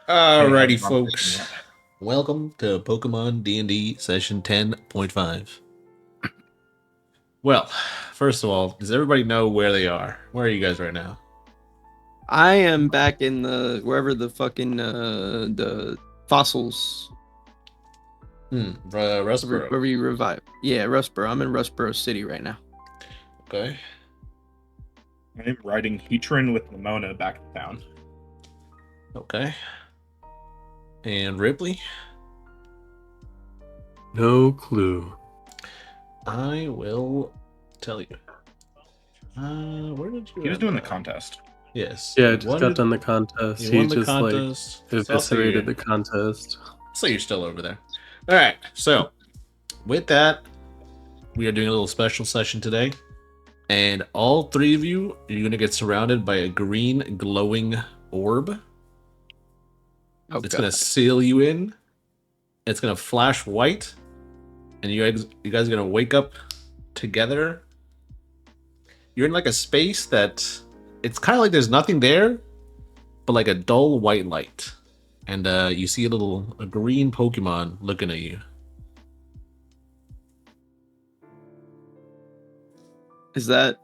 Alrighty, folks. Welcome to Pokemon D&D session 10.5. Well, first of all, does everybody know where they are? Where are you guys right now? I am back in wherever the fucking the fossils Rustboro. where we revive. Yeah, Rustboro. I'm in Rustboro City right now. Okay. I'm riding Heatran with Lamona back to town. Okay. And Ripley? No clue. I will tell you. Where did you? He was doing the contest. Yes. Yeah, I just got done the contest. He He won the just contest. like eviscerated the contest. So you're still over there. All right. So with that, we are doing a little special session today. And all three of you, you're going to get surrounded by a green glowing orb. Oh, It's going to seal you in. It's going to flash white. And you guys are going to wake up together. You're in like a space that it's kind of like there's nothing there, but like a dull white light. And you see a green Pokemon looking at you. Is that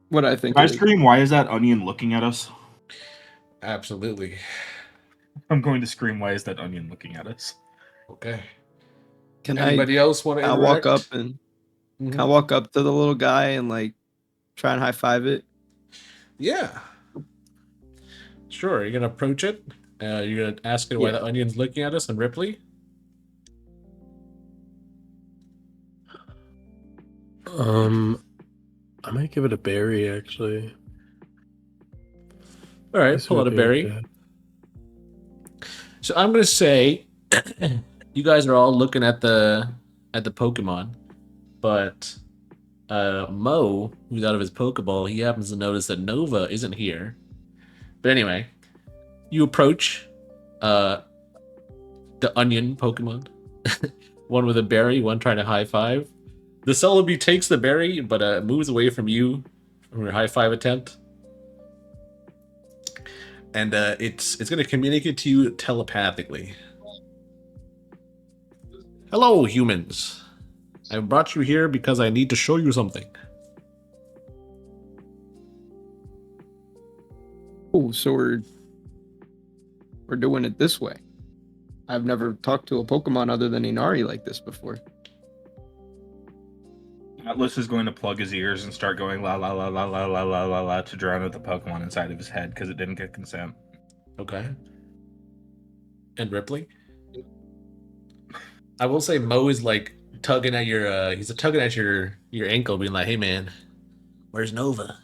what I think? Can I scream, why is that onion looking at us? Absolutely. I'm going to scream, why is that onion looking at us? Okay. Can Anybody else want to interact? walk up and can I walk up to the little guy and like try and high five it? Yeah. Sure. You're gonna approach it. You're gonna ask it why the onion's looking at us. And Ripley. I might give it a berry actually. All right, pull out a berry. Yeah. So I'm gonna say, you guys are all looking at the Pokemon, but Mo, who's out of his Pokeball, he happens to notice that Nova isn't here. But anyway, you approach the onion Pokemon, one with a berry, one trying to high five. The Celebi takes the berry, but moves away from you from your high five attempt. And it's going to communicate to you telepathically. Hello, humans. I brought you here because I need to show you something. Oh, so we're doing it this way. I've never talked to a Pokemon other than Inari like this before. Atlas is going to plug his ears and start going la la la la la la la la la to drown out the Pokemon inside of his head because it didn't get consent. Okay. And Ripley? I will say Mo is like tugging at your he's tugging at your ankle, being like, hey man, where's Nova?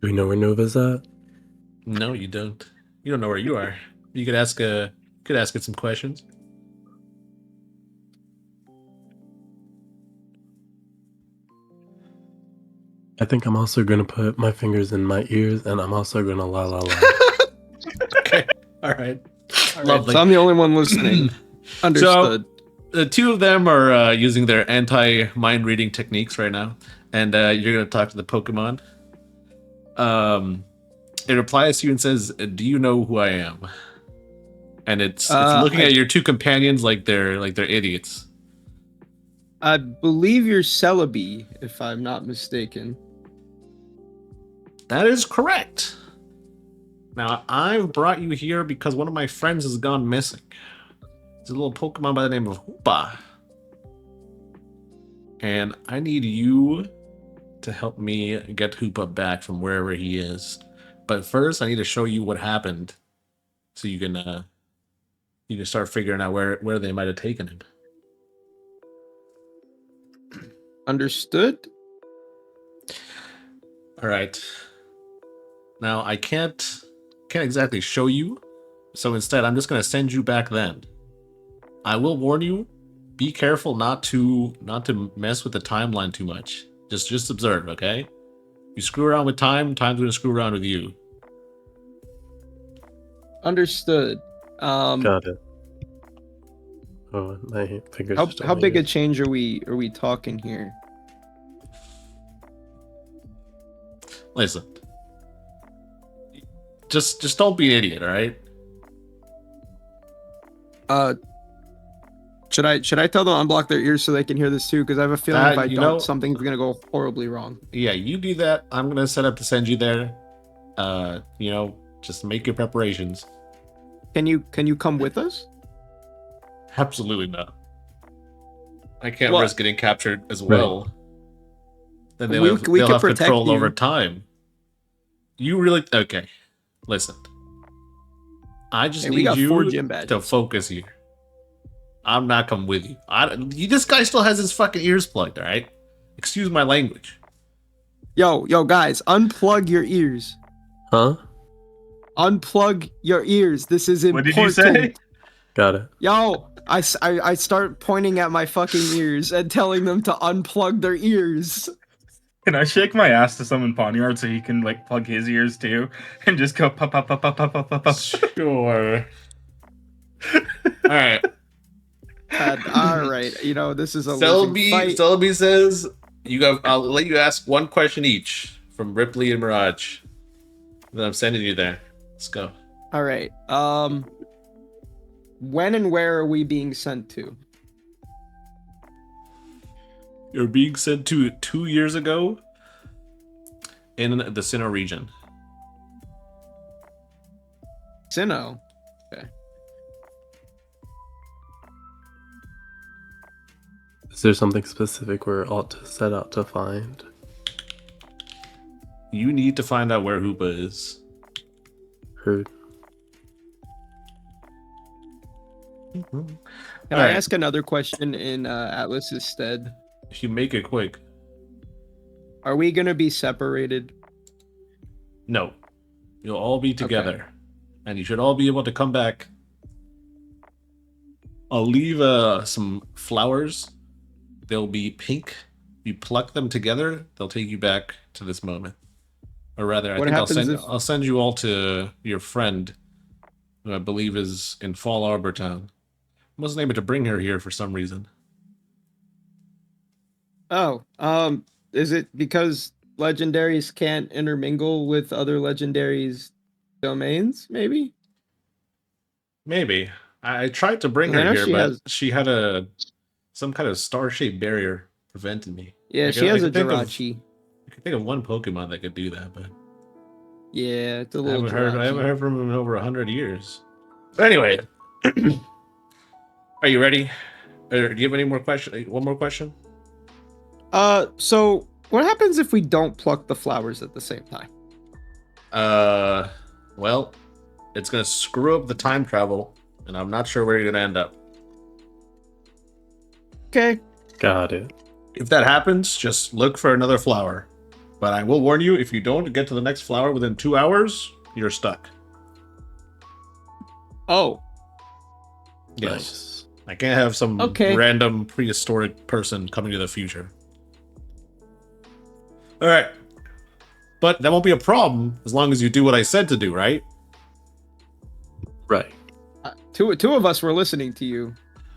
Do we know where Nova's at? No, you don't. You don't know where you are. You could ask it some questions. I think I'm also gonna put my fingers in my ears and I'm also gonna la la la. Okay. All right. Lovely. So I'm the only one listening. Understood. So the two of them are using their anti-mind reading techniques right now, and you're gonna talk to the Pokemon. It replies to you and says, "Do you know who I am?" And it's looking at your two companions like they're idiots. I believe you're Celebi, if I'm not mistaken. That is correct. Now, I've brought you here because one of my friends has gone missing. It's a little Pokemon by the name of Hoopa. And I need you to help me get Hoopa back from wherever he is. But first, I need to show you what happened so you can start figuring out where they might have taken him. Understood? All right. Now, I can't exactly show you, so instead I'm just going to send you back then. I will warn you, be careful not to mess with the timeline too much. Just observe, okay? You screw around with time's going to screw around with you. Understood. Got it. Oh, my fingers. How just on how my big a ears. change are we talking here? Listen, just don't be an idiot, all right? Should I tell them unblock their ears so they can hear this too? Because I have a feeling if I you don't, know- something's gonna go horribly wrong. Yeah, you do that. I'm gonna set up to send you there. Just make your preparations. Can you come with us? Absolutely not. I can't What? risk getting captured as Right. well. Then We they'll could have protect control you. over time. You really okay? Listen, I just Hey, we need got 4 you gym to badges. focus here. I'm not coming with you. This guy still has his fucking ears plugged. All right. Excuse my language. Yo, guys, unplug your ears. Huh? Unplug your ears. This is What important. did you say? Got it. Yo, I start pointing at my fucking ears and telling them to unplug their ears. Can I shake my ass to summon Poniard so he can like plug his ears too, and just go pop pop pop pop pop pop pop pop? Sure. All right. All right, this is a losing fight. Celebi says I'll let you ask one question each from Ripley and Mirage. Then I'm sending you there. Let's go. All right. When and where are we being sent to? You're being sent to 2 years ago in the Sinnoh region. Sinnoh. Okay. Is there something specific we're ought to set out to find? You need to find out where Hoopa is. Heard. Can I Alright. ask another question in Atlas's stead? If you make it quick. Are we gonna be separated? No. You'll all be together. And you should all be able to come back. I'll leave some flowers. They'll be pink. You pluck them together, they'll take you back to this moment. Or rather, What I'll happens if- I'll send you all to your friend, who I believe is in Fall Arbor Town. I wasn't able to bring her here for some reason. Oh, is it because legendaries can't intermingle with other legendaries' domains? Maybe. Maybe. I tried to bring I her know here, she but has- she had some kind of star-shaped barrier preventing me. Yeah, I she could- I has a could think of- Jirachi. I can think of one Pokemon that could do that, but Yeah, it's a I little haven't Jirachi. heard from him in over 100 years. But anyway, are you ready? Or do you have any more question? One more question? So what happens if we don't pluck the flowers at the same time? Well, it's gonna screw up the time travel, and I'm not sure where you're gonna end up. Okay. Got it. If that happens, just look for another flower. But I will warn you, if you don't get to the next flower within 2 hours, you're stuck. Oh, Yes. Nice. I can't have some Okay. random prehistoric person coming to the future. Alright. But that won't be a problem as long as you do what I said to do, right? Right. two of us were listening to you.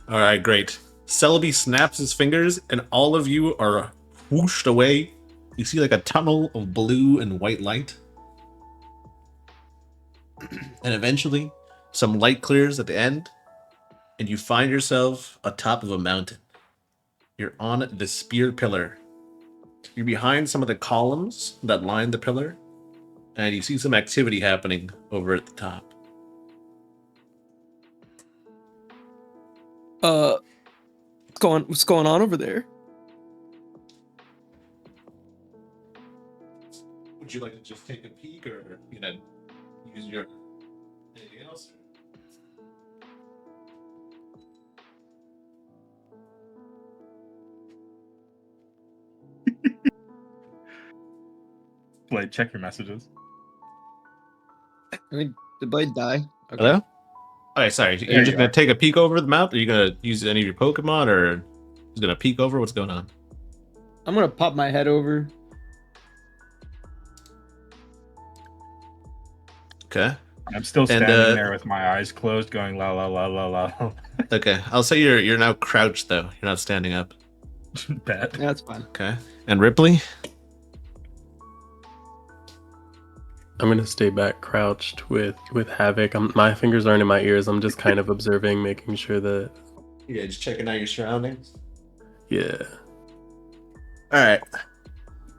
Alright, great. Celebi snaps his fingers, and all of you are whooshed away. You see like a tunnel of blue and white light. And eventually, some light clears at the end, and you find yourself atop of a mountain. You're on the spear pillar. You're behind some of the columns that line the pillar, and you see some activity happening over at the top. What's going on over there? Would you like to just take a peek, or use your anything else? Blade, check your messages. I mean, did Blade die? Okay. Hello? Alright, sorry. There You're you just gonna are. take a peek over the map? Are you gonna use any of your Pokemon, or just gonna peek over? What's going on? I'm gonna pop my head over. Okay. I'm still And, standing there with my eyes closed, going la la la la la. Okay, I'll say you're now crouched though. You're not standing up. Bet. That's fine. Okay. And Ripley? I'm gonna stay back crouched with Havoc. My fingers aren't in my ears. I'm just kind of observing, making sure that Yeah, just checking out your surroundings. yeah. Alright.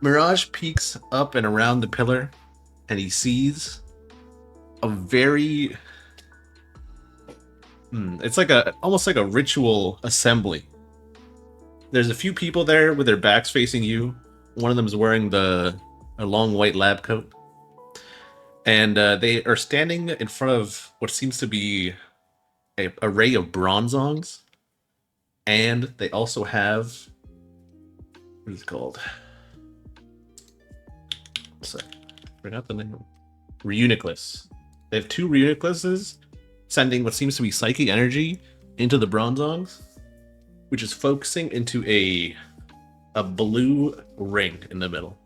Mirage peeks up and around the pillar, and he sees a very it's like almost like a ritual assembly. There's a few people there with their backs facing you. One of them is wearing a long white lab coat. And they are standing in front of what seems to be an array of bronzongs. And they also have, what is it called? So, forgot the name. Reuniclus. They have 2 Reunicluses sending what seems to be psychic energy into the bronzongs, which is focusing into a blue ring in the middle.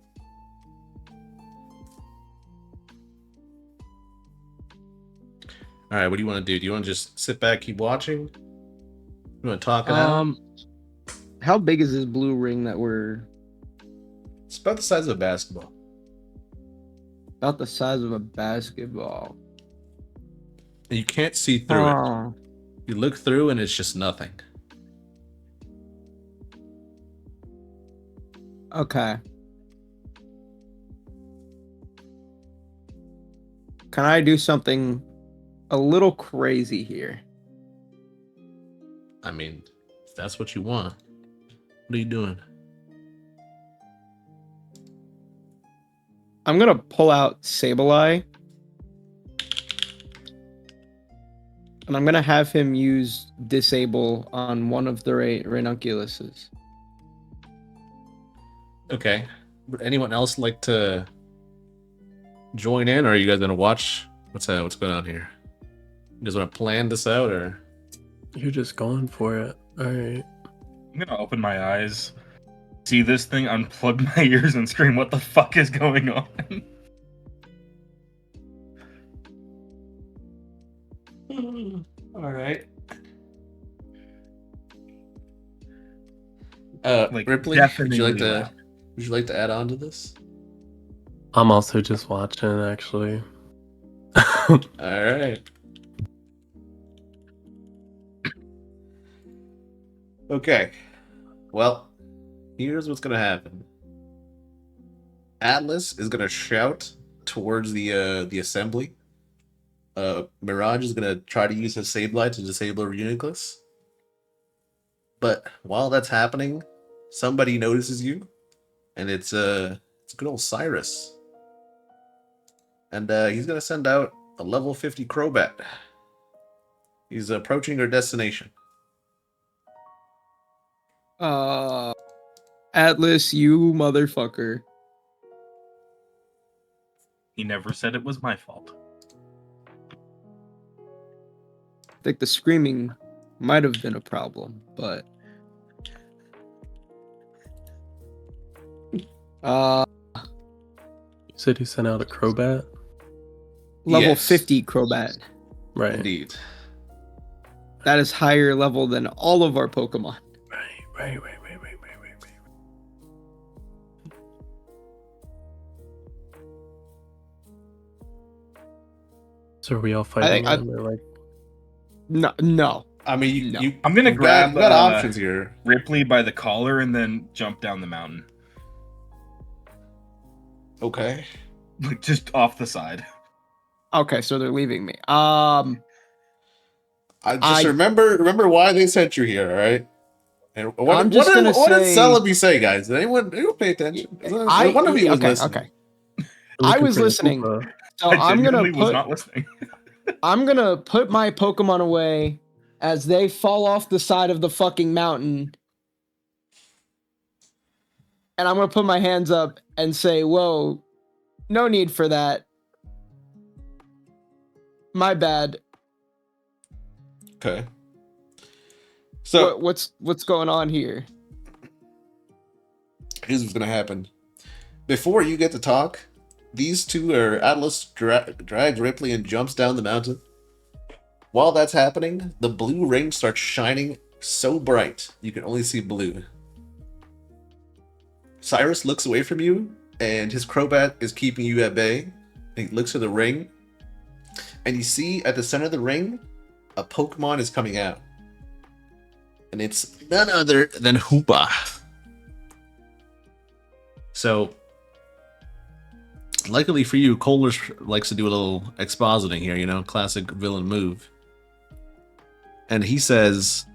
All right, what do you want to do? Do you want to just sit back, keep watching? You want to talk it out? How big is this blue ring that we're It's about the size of a basketball. about the size of a basketball? And you can't see through it. You look through and it's just nothing. Okay. Can I do something a little crazy here? I mean, if that's what you want. What are you doing? I'm gonna pull out Sableye, and I'm gonna have him use Disable on one of the Ranunculuses. Okay. Would anyone else like to join in, or are you guys gonna watch? What's going on here? You guys want to plan this out, or? You're just going for it. All right. I'm gonna open my eyes, see this thing, unplug my ears, and scream, "What the fuck is going on?" All right. Like, Ripley, deafeningly loud. would you like to add on to this? I'm also just watching, actually. All right. Okay. Well, here's what's gonna happen. Atlas is gonna shout towards the assembly. Mirage is gonna try to use his Sableye to disable Reuniclus. But while that's happening, somebody notices you, and it's good old Cyrus. And he's gonna send out a level 50 Crobat. He's approaching our destination. Atlas, you motherfucker. He never said it was my fault. I think the screaming might have been a problem, but You said he sent out a Crobat? level Yes. 50 Crobat. Right. Indeed. That is higher level than all of our Pokemon. Right. So are we all fighting I- them, or like? No. I mean, No. you I'm gonna grab you got options here. Ripley by the collar and then jump down the mountain, Okay. like just off the side. Okay, so they're leaving me. I just remember why they sent you here, all right? And what did Celebi say, guys? Did anyone pay attention? One of you was listening. Okay. I was listening. So I'm gonna was not listening. I'm gonna put my Pokemon away as they fall off the side of the fucking mountain. And I'm gonna put my hands up and say, whoa, no need for that. My bad. Okay. So What's going on here? here's what's gonna happen. Before you get to talk, these two are Atlas drags Ripley and jumps down the mountain. While that's happening, the blue ring starts shining so bright you can only see blue. Cyrus looks away from you, and his Crobat is keeping you at bay. And he looks at the ring, and you see at the center of the ring, a Pokemon is coming out. And it's none other than Hoopa. So, luckily for you, Kohler likes to do a little expositing here, you know, classic villain move. And he says,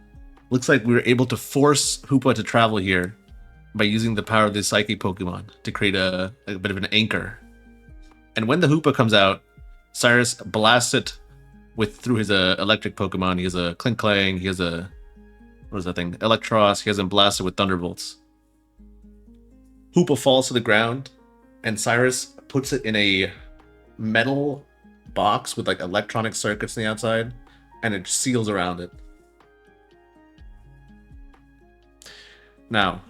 looks like we were able to force Hoopa to travel here by using the power of the Psychic Pokemon to create a bit of an anchor. And when the Hoopa comes out, Cyrus blasts it through his electric Pokemon. He has a Klinklang, he has a, what is that thing? Electros, he has him blasted with Thunderbolts. Hoopa falls to the ground, and Cyrus puts it in a metal box with like electronic circuits on the outside, and it seals around it. Now,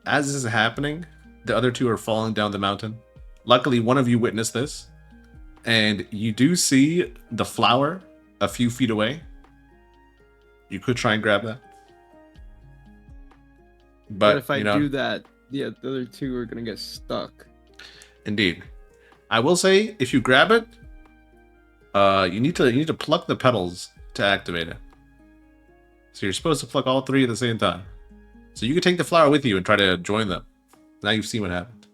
as this is happening, the other two are falling down the mountain. Luckily, one of you witnessed this, and you do see the flower a few feet away. You could try and grab that. But if I you know, do that, yeah, the other two are gonna get stuck. Indeed. I will say, if you grab it, you need to pluck the petals to activate it. So you're supposed to pluck all three at the same time. So you can take the flower with you and try to join them. Now you've seen what happened.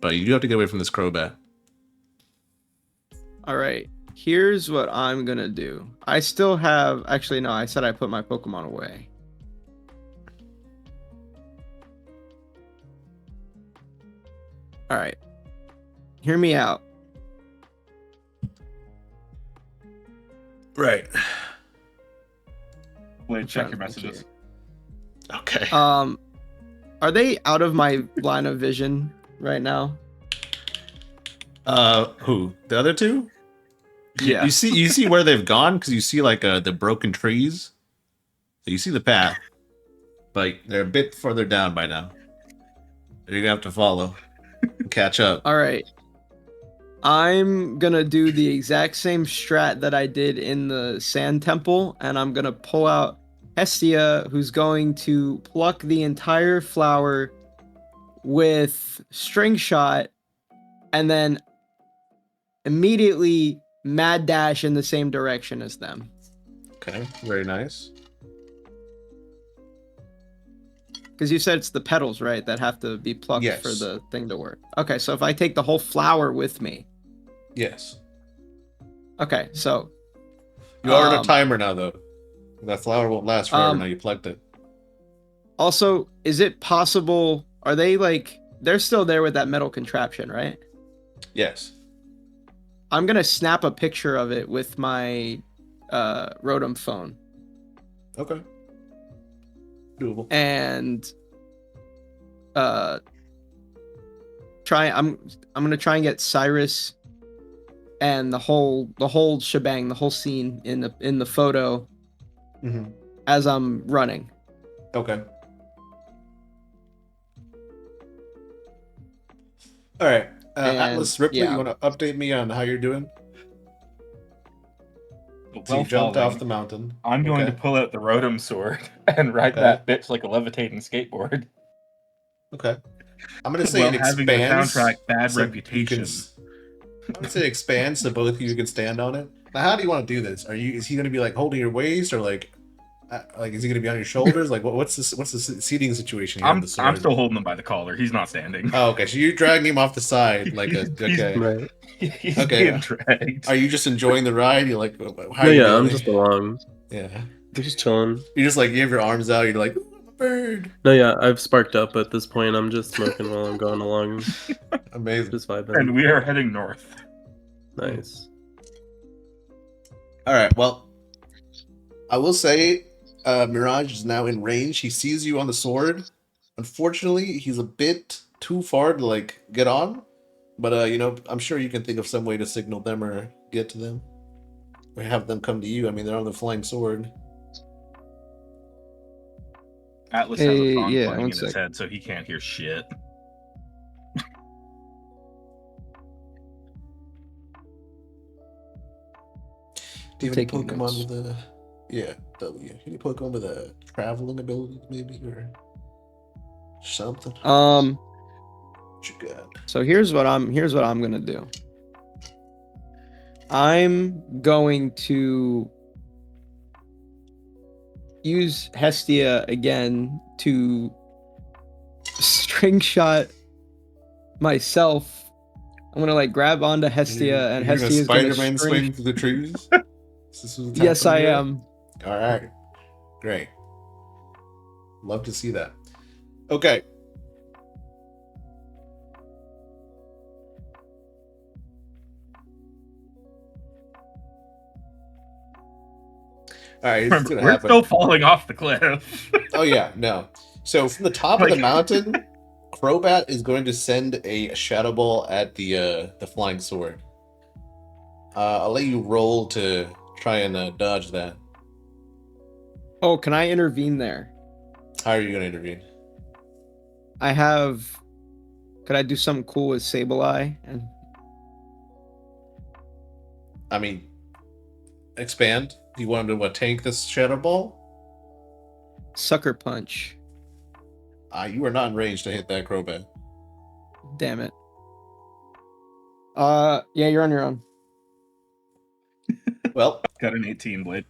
But you do have to get away from this Crobat. Alright, here's what I'm gonna do. I still have... Actually, no, I said I put my Pokemon away. Alright. Hear me out. Right. Wait, check trying your to think messages. Okay. Are they out of my line of vision right now? Who? The other two? Yeah. You see where they've gone because you see like the broken trees. So you see the path, but they're a bit further down by now. You're gonna have to follow and catch up. Alright. I'm gonna do the exact same strat that I did in the Sand Temple, and I'm gonna pull out Hestia, who's going to pluck the entire flower with String Shot, and then immediately Mad Dash in the same direction as them. Okay, very nice. Because you said it's the petals, right, that have to be plucked Yes. for the thing to work. Okay, so if I take the whole flower with me. Yes. Okay, so You are on a timer now, though. That flower won't last forever now you plucked it. also, is it possible, are they like, they're still there with that metal contraption, right? Yes. I'm gonna snap a picture of it with my Rotom phone. Okay. Doable. And I'm gonna try and get Cyrus and the whole shebang, the whole scene in the photo Mm-hmm. as I'm running. Okay. All right. And, Atlas Ripley, yeah. you want to update me on how you're doing? So Well, you jumped falling, off the mountain. I'm going Okay. to pull out the Rotom sword and ride Okay. that bitch like a levitating skateboard. Okay. I'm gonna say While it having the expands. soundtrack bad so you reputation. I'm gonna say it expands so both of you can stand on it. Now, how do you want to do this? Is he gonna be like holding your waist, or like is he gonna be on your shoulders? Like what's the seating situation here? I'm with the sword? still holding him by the collar. He's not standing. Oh, okay. So you're dragging him off the side, like a He's- okay. Right. He's Okay. being dragged. Are you just enjoying the ride? You're like, how No, are you yeah, I'm doing? just along. Yeah. I'm just chilling. You just like you have your arms out. You're like, "Ooh, I'm a bird." No, yeah, I've sparked up at this point. I'm just smoking while I'm going along, Amazing. just vibing. And we are heading north. Nice. All right. Well, I will say, Mirage is now in range. He sees you on the sword. Unfortunately, he's a bit too far to like get on. But I'm sure you can think of some way to signal them or get to them, or have them come to you. I mean, they're on the flying sword. Atlas has a song yeah, playing one in his sec. head, so he can't hear shit. Do you have any Taking Pokemon notes. with a W? Any Pokemon with a traveling ability, maybe, or something? What you got? So here's what I'm gonna do. I'm going to use Hestia again to string shot myself. I'm gonna like grab onto Hestia, and You're gonna Hestia is gonna Spider-Man string. swing through the trees? Is this what's Yes, I happening here? am. All right, great. Love to see that. Okay. All right, here's what's Remember, gonna we're happen. still falling off the cliff. Oh yeah, no. So from the top of the Like- mountain, Crobat is going to send a Shadow Ball at the flying sword. I'll let you roll to try and dodge that. Oh, can I intervene there? How are you going to intervene? I have. Could I do something cool with Sableye? And I mean, expand. Do you want him to tank this Shadow Ball? Sucker Punch. You are not in range to hit that Crobat. Damn it. Yeah, you're on your own. Well, Got an 18 blade.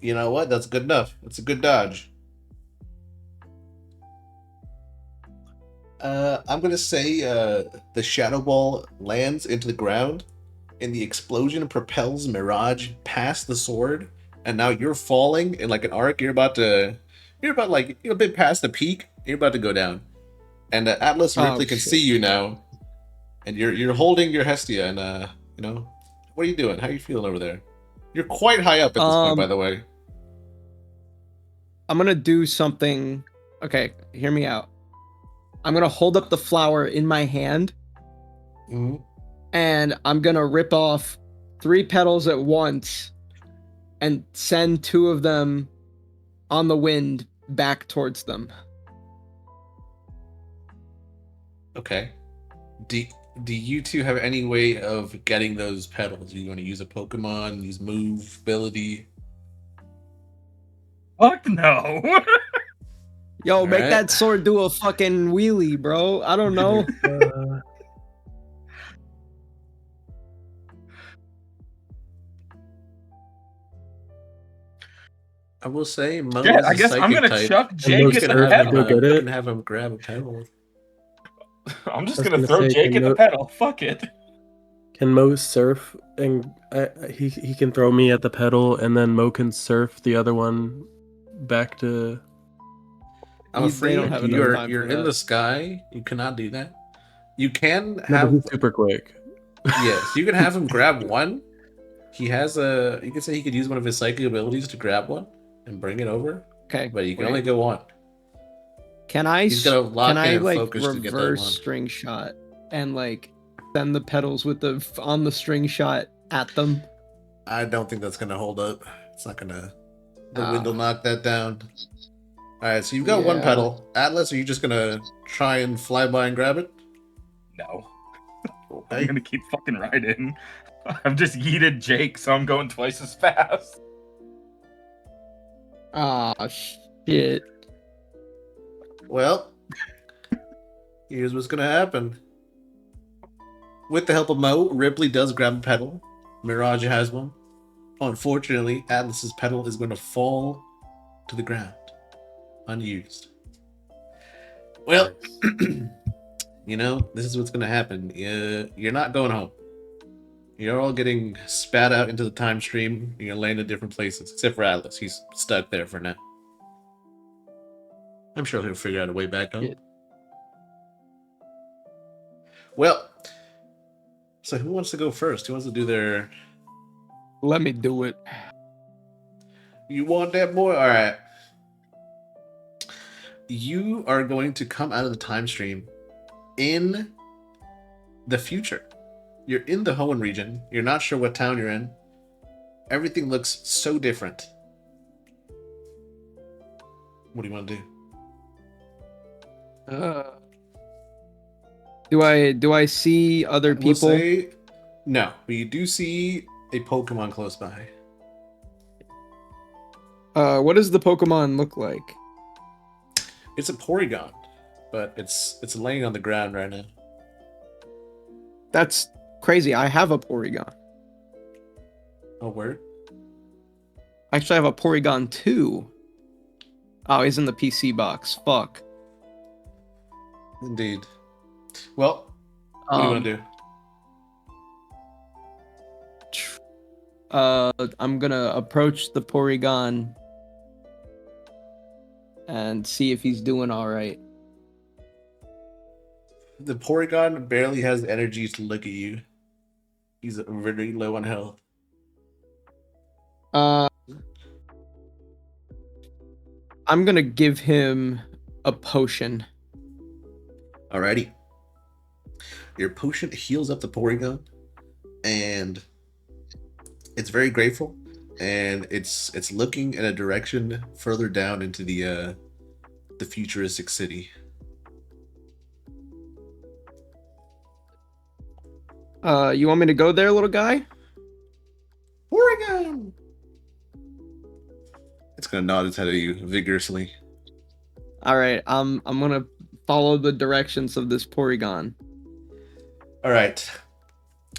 you know what? That's good enough. That's a good dodge. I'm gonna say the Shadow Ball lands into the ground, and the explosion propels Mirage past the sword, and now you're falling in like an arc. You're about like a bit past the peak. You're about to go down, and Atlas and Oh, Ripley can shit. see you now, and you're holding your Hestia, and what are you doing? How are you feeling over there? You're quite high up at this point, by the way. I'm gonna do something. Okay, hear me out. I'm gonna hold up the flower in my hand, Mhm. and I'm gonna rip off 3 petals at once and send 2 of them on the wind back towards them. Okay. Do you two have any way of getting those petals? Do you want to use a Pokemon, use move, ability? Fuck no. Yo, make Alright. that sword do a fucking wheelie, bro. I don't know. I will say, Mo Yeah, is I a guess I'm psychic gonna type. chuck And Jake those at You the can have him, pedal. Go get you it. can have him grab a petal. I'm just I was gonna gonna throw say, Jake can at the Mo- pedal. Fuck it. Can Mo surf and he can throw me at the pedal, and then Mo can surf the other one back to. I'm They afraid don't have enough you're time for in that. the sky. You cannot do that. You can No, but have he's super quick. yes. You can have him grab one. He has a. You can say he could use one of his psychic abilities to grab one and bring it over, Okay. but you can wait. only go one. Can I He's gonna lock can in I and like focus to get that reverse one. string shot and like send the petals with the on the string shot at them? I don't think that's gonna hold up. It's not gonna. The Ah. wind will knock that down. All right, so you've got one Yeah. pedal. Atlas, are you just gonna try and fly by and grab it? No. I'm Okay. gonna keep fucking riding. I've just yeeted Jake, so I'm going twice as fast. Ah, shit. Well, here's what's gonna happen. With the help of Mo, Ripley does grab a pedal. Mirage has one. Unfortunately, Atlas's pedal is going to fall to the ground, unused. Well, this is what's going to happen. You're not going home. You're all getting spat out into the time stream. You're going to land in different places, except for Atlas. He's stuck there for now. I'm sure he'll figure out a way back home. Yeah. Well, so who wants to go first? Who wants to do their... Let me do it. You want that, boy? All right. You are going to come out of the time stream in the future. You're in the Hoenn region. You're not sure what town you're in. Everything looks so different. What do you want to do? Do I see other We'll people? say no, but you do see a Pokemon close by. What does the Pokemon look like? It's a Porygon, but it's laying on the ground right now. That's crazy. I have a Porygon. Oh, where? I actually have a Porygon 2. Oh, he's in the PC box. Fuck. Indeed. Well, what do you want to do? I'm gonna approach the Porygon and see if he's doing all right. The Porygon barely has energy to look at you. He's very low on health. I'm gonna give him a potion. Alrighty. Your potion heals up the Porygon, and it's very grateful, and it's looking in a direction further down into the futuristic city. You want me to go there, little guy? Porygon! It's gonna nod its head at you vigorously. All right, I'm gonna follow the directions of this Porygon. Alright.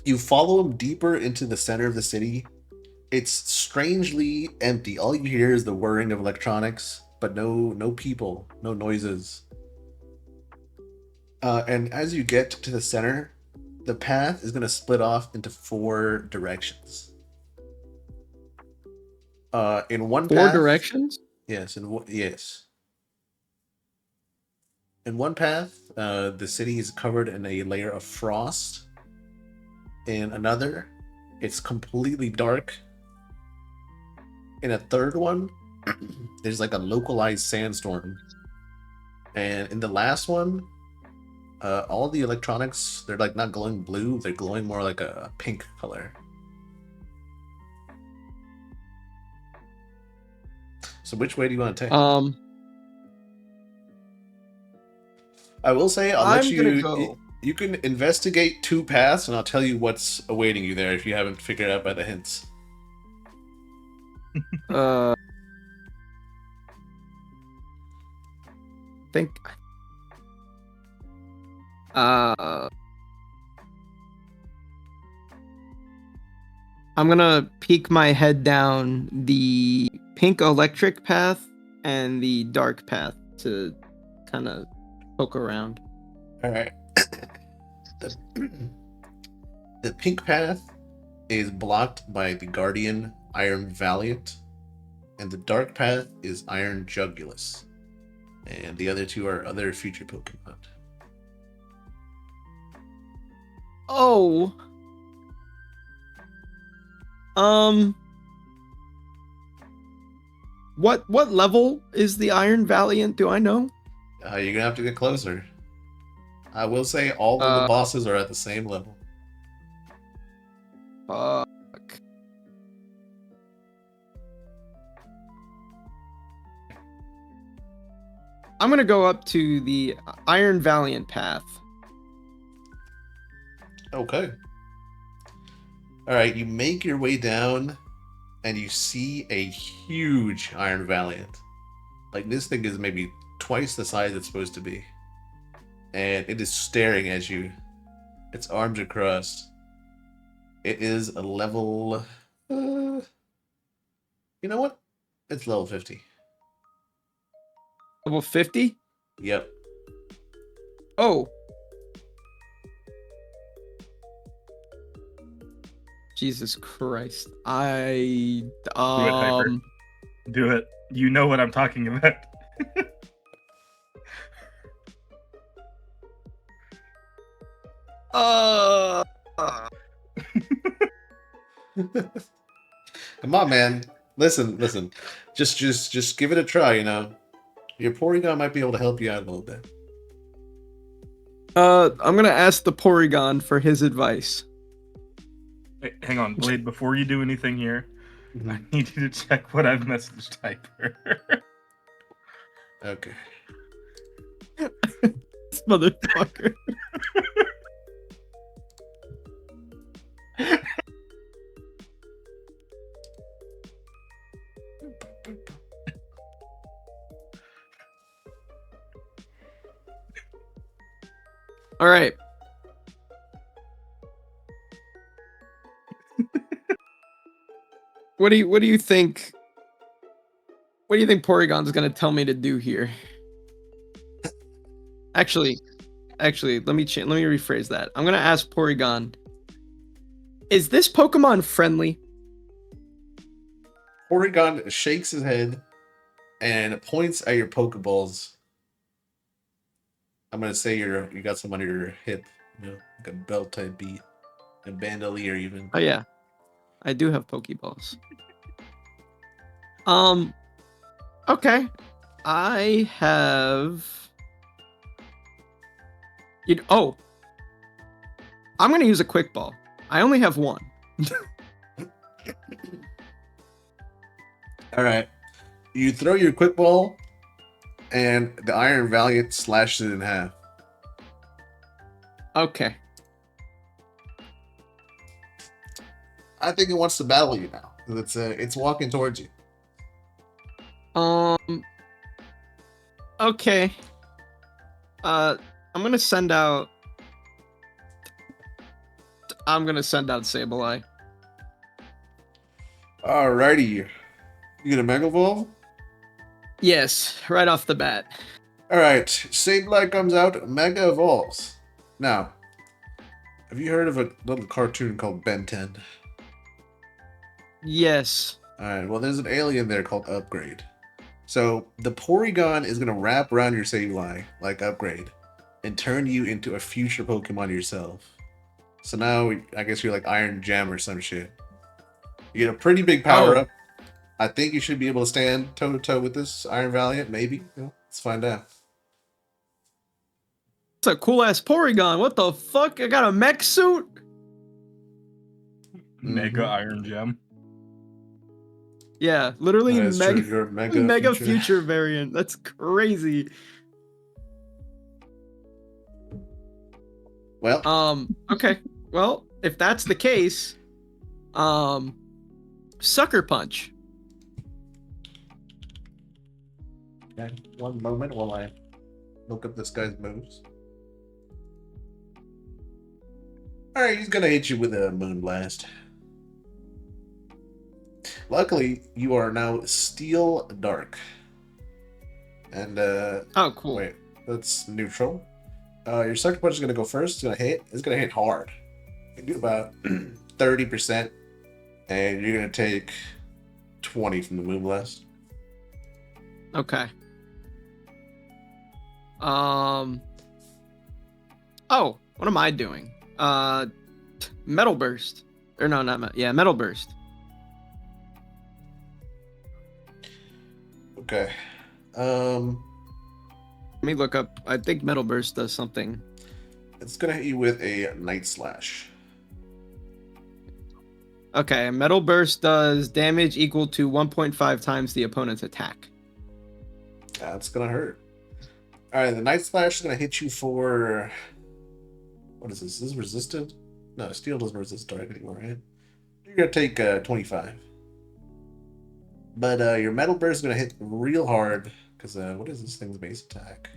You follow him deeper into the center of the city. It's strangely empty. All you hear is the whirring of electronics, but no people, no noises. And as you get to the center, the path is going to split off into 4 directions. In one Four path, directions? yes, yes. In one path, the city is covered in a layer of frost. In another, it's completely dark. In a third one, there's like a localized sandstorm. And in the last one, all the electronics, they're like not glowing blue, they're glowing more like a pink color. So which way do you want to take? I will say, I'll let I'm gonna you. go. You can investigate 2 paths, and I'll tell you what's awaiting you there if you haven't figured it out by the hints. Think. I'm gonna peek my head down the pink electric path and the dark path to kind of poke around. All right. The pink path is blocked by the Guardian Iron Valiant, and the dark path is Iron Jugulus. And the other 2 are other future Pokemon. Oh. What level is the Iron Valiant? Do I know? You're gonna have to get closer. I will say all of the bosses are at the same level. Fuck. I'm gonna go up to the Iron Valiant path. Okay. Alright, you make your way down and you see a huge Iron Valiant. Like, this thing is maybe twice the size it's supposed to be. And it is staring at you. Its arms are crossed. It is a level... you know what? It's level 50. Level 50? Yep. Oh. Jesus Christ. Do it, Hyper. Do it. You know what I'm talking about. Come on, man. Listen. Just give it a try, you know. Your Porygon might be able to help you out a little bit. I'm gonna ask the Porygon for his advice. Wait, hang on, Blade, before you do anything here, I need you to check what I've messaged Hyper. Okay. This motherfucker. All right. What do you think? What do you think Porygon's gonna tell me to do here? Actually, let me let me rephrase that. I'm gonna ask Porygon. Is this Pokemon friendly? Porygon shakes his head and points at your Pokeballs. I'm gonna say you got some under your hip, like a belt type beat, a bandolier even. Oh yeah, I do have Pokeballs. Okay. I have. Oh, I'm gonna use a quick ball. I only have one. All right, you throw your quick ball, and the Iron Valiant slashes it in half. Okay. I think it wants to battle you now. It's walking towards you. Okay. I'm gonna send out. Sableye. Alrighty, you get a Mega Evolve. Yes, right off the bat. All right, Sableye comes out, Mega Evolves. Now, have you heard of a little cartoon called Ben 10? Yes. All right, well, there's an alien there called Upgrade. So the Porygon is gonna wrap around your Sableye like Upgrade, and turn you into a future Pokemon yourself. So now I guess you're like Iron Gem or some shit. You get a pretty big power up. I think you should be able to stand toe to toe with this Iron Valiant. Maybe. Let's find out. It's a cool ass Porygon. What the fuck? I got a mech suit. Mega Iron Gem. Yeah, literally That is mega, true, you're mega future variant. That's crazy. Well, Okay. Well, if that's the case, Sucker Punch. okay, one moment while I look up this guy's moves. All right, he's gonna hit you with a Moonblast. Luckily, you are now Steel Dark. And Oh, cool. wait, that's neutral. Your Sucker Punch is gonna go first. It's gonna hit. It's gonna hit hard. You do about 30%, and you're gonna take 20 from the Moonblast. Okay. Oh, what am I doing? Metal Burst. Or no, Metal Burst. Okay. Let me look up. I think Metal Burst does something. It's gonna hit you with a Night Slash. Okay, Metal Burst does damage equal to 1.5 times the opponent's attack. That's gonna hurt. All right, the Night Slash is gonna hit you for. What is this? Is this resisted? No, steel doesn't resist dark anymore, right? You're gonna take 25. But your Metal Burst is gonna hit real hard because what is this thing's base attack?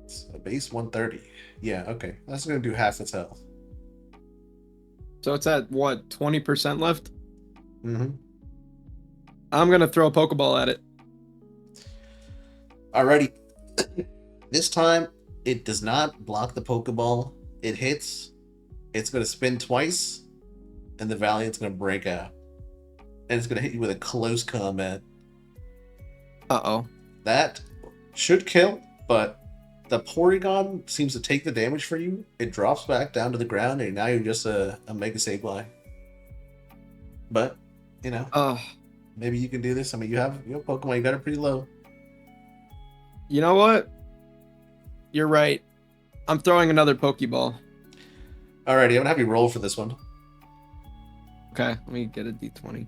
It's a base 130. Yeah, okay. That's gonna do half its health. So it's at what, 20% left? Mm-hmm. I'm gonna throw a Pokeball at it. Alrighty. This time it does not block the Pokeball. It hits. It's gonna spin twice, and the Valiant's gonna break out. And it's gonna hit you with a close combat. Uh-oh. That should kill, but the Porygon seems to take the damage for you. It drops back down to the ground, and now you're just a Mega Sableye. But, maybe you can do this. I mean, you have Pokemon, you got it pretty low. You know what? You're right. I'm throwing another Pokeball. Alrighty, I'm gonna have you roll for this one. Okay, let me get a D20.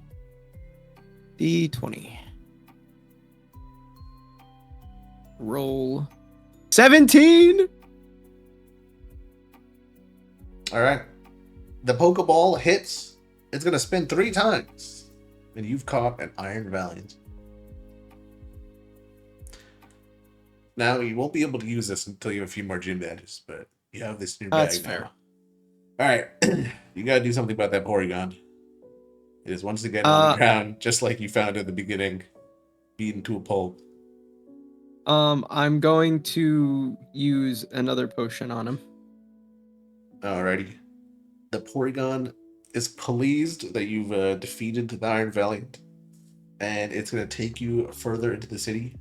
D20. Roll. 17! Alright. The Pokeball hits. It's gonna spin 3 times. And you've caught an Iron Valiant. Now you won't be able to use this until you have a few more gym badges, but you have this in your That's bag fair. now. All right, you gotta do something about that Porygon. It is once again on the ground, just like you found at the beginning, beaten to a pulp. I'm going to use another potion on him. Alrighty. The Porygon is pleased that you've defeated the Iron Valiant, and it's going to take you further into the city.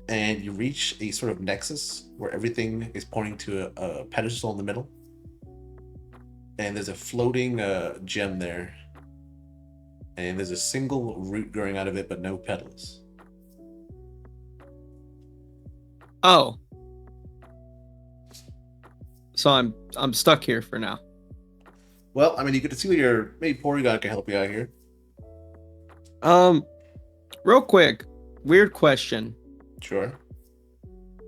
And you reach a sort of nexus where everything is pointing to a pedestal in the middle. And there's a floating gem there. And there's a single root growing out of it, but no petals. Oh. So I'm stuck here for now. Well, I mean, you get to see what your maybe Porygon can help you out here. Real quick, weird question. Sure.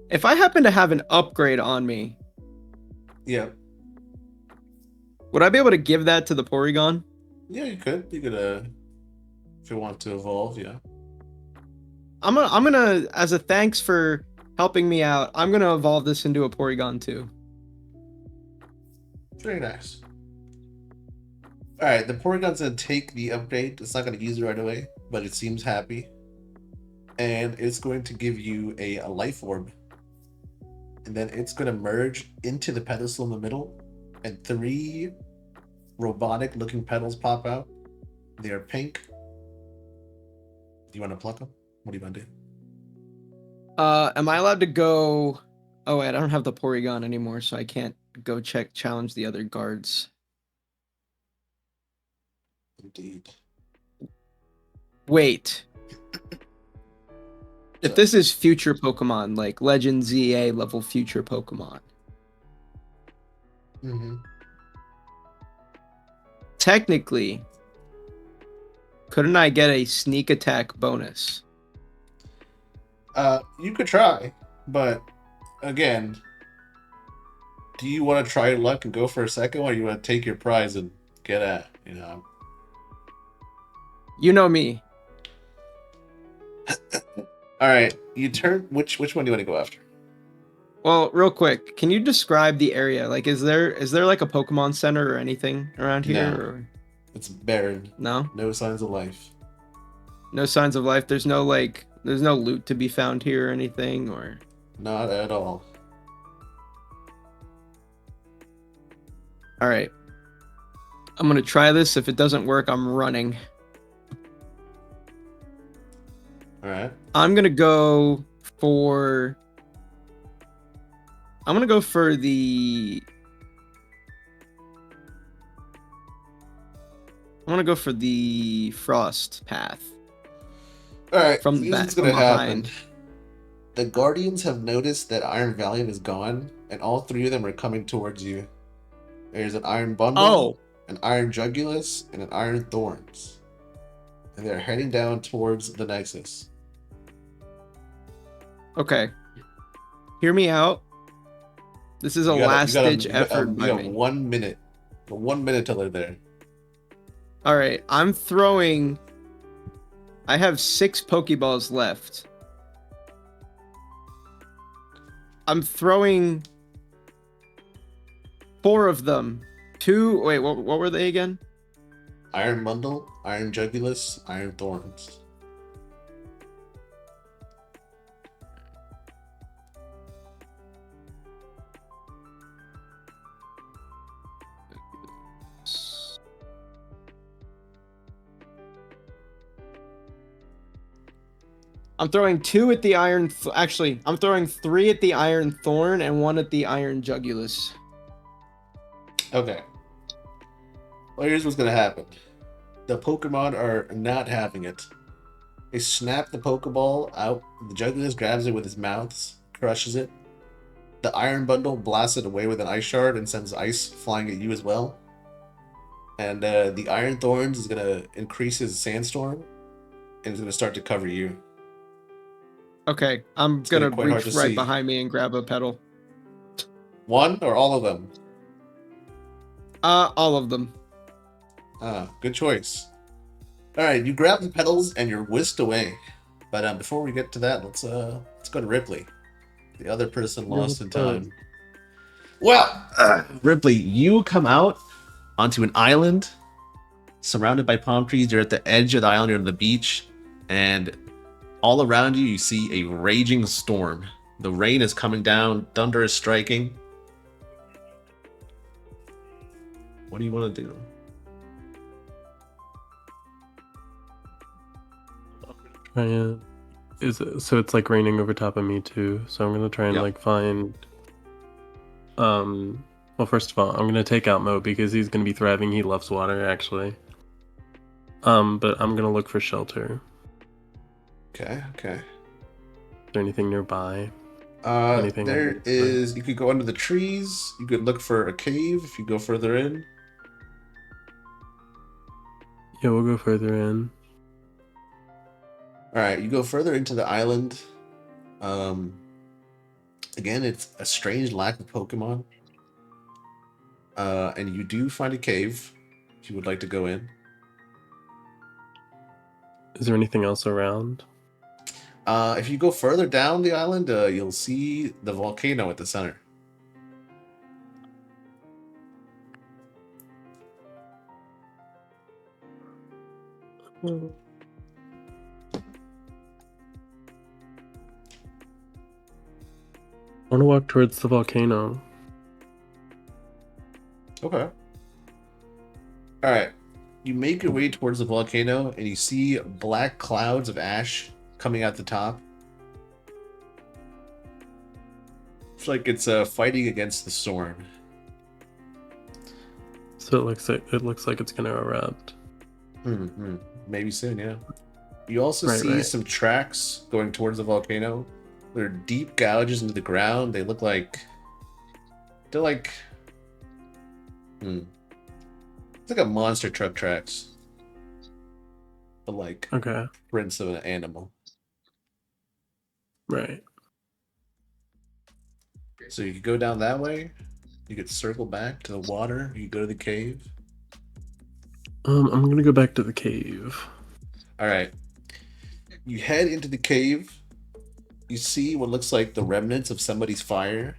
If I happen to have an upgrade on me, Yeah. would I be able to give that to the Porygon? Yeah, you could. You could, if you want to evolve, yeah. I'm gonna, as a thanks for helping me out, I'm gonna evolve this into a Porygon too. Very nice. Alright, the Porygon's gonna take the upgrade. It's not gonna use it right away, but it seems happy. And it's going to give you a life orb. And then it's gonna merge into the pedestal in the middle, and 3 robotic looking petals pop out. They are pink. Do you want to pluck them? What do you want to do? Am I allowed to go? Oh wait, I don't have the Porygon anymore, so I can't go challenge the other guards. Indeed. Wait. If this is future Pokemon, like Legend ZA level future Pokemon, technically, couldn't I get a sneak attack bonus? You could try, but again, do you want to try your luck and go for a second one, or you want to take your prize and get at, you know? You know me. All right, you turn. Which one do you want to go after? Well, real quick, can you describe the area? Like, is there like a Pokemon Center or anything around here? No. Or... It's barren. No? No signs of life. No signs of life. There's no loot to be found here or anything, or... Not at all. All right. I'm going to try this. If it doesn't work, I'm running. All right. I'm going to go for the frost path. All right. From Here's back, what's gonna from happen. behind. The Guardians have noticed that Iron Valiant is gone, and all 3 of them are coming towards you. There's an Iron Bundle, an Iron Jugulus, and an Iron Thorns. And they're heading down towards the Nexus. Okay. Hear me out. This is a last-ditch effort by me. You got 1 minute. 1 minute till they're there. All right. I'm throwing... I have 6 Pokeballs left. I'm throwing 4 of them. 2... Wait, what were they again? Iron Bundle, Iron Jugulus, Iron Thorns. I'm throwing 2 at the Iron... Actually, I'm throwing 3 at the Iron Thorn and 1 at the Iron Jugulus. Okay. Well, here's what's gonna happen. The Pokemon are not having it. They snap the Pokeball out. The Jugulus grabs it with his mouth, crushes it. The Iron Bundle blasts it away with an Ice Shard and sends ice flying at you as well. And the Iron Thorns is gonna increase his Sandstorm, and is gonna start to cover you. Okay, I'm It's gonna quite hard reach to right see. behind me and grab a petal. 1 or all of them? All of them. Good choice. All right, you grab the petals and you're whisked away. But before we get to that, let's Let's go to Ripley. The other person Yeah, lost in let's go. time. Well, Ripley, you come out onto an island surrounded by palm trees. You're at the edge of the island, you're on the beach, and all around you, you see a raging storm. The rain is coming down, thunder is striking. What do you want to do? Try and so it's like raining over top of me too. So I'm gonna try and Yep. like find. Well, first of all, I'm gonna take out Mo because he's gonna be thriving. He loves water, actually. But I'm gonna look for shelter. Okay, okay. Is there anything nearby? Anything I There can is. You could go under the trees. You could look for a cave if you go further in. Yeah, we'll go further in. All right, you go further into the island. Again, it's a strange lack of Pokemon. And you do find a cave if you would like to go in. Is there anything else around? If you go further down the island, you'll see the volcano at the center. I want to walk towards the volcano. Okay. All right. You make your way towards the volcano, and you see black clouds of ash coming out the top. It's like it's fighting against the storm. So it looks like it's gonna erupt. Mm-hmm. Maybe soon, yeah. You also Right, see right. some tracks going towards the volcano. They're deep gouges into the ground. They look like they're like it's like a monster truck tracks, but like Okay. prints of an animal. Right. So you could go down that way. You could circle back to the water. You could go to the cave. I'm gonna go back to the cave. All right. You head into the cave. You see what looks like the remnants of somebody's fire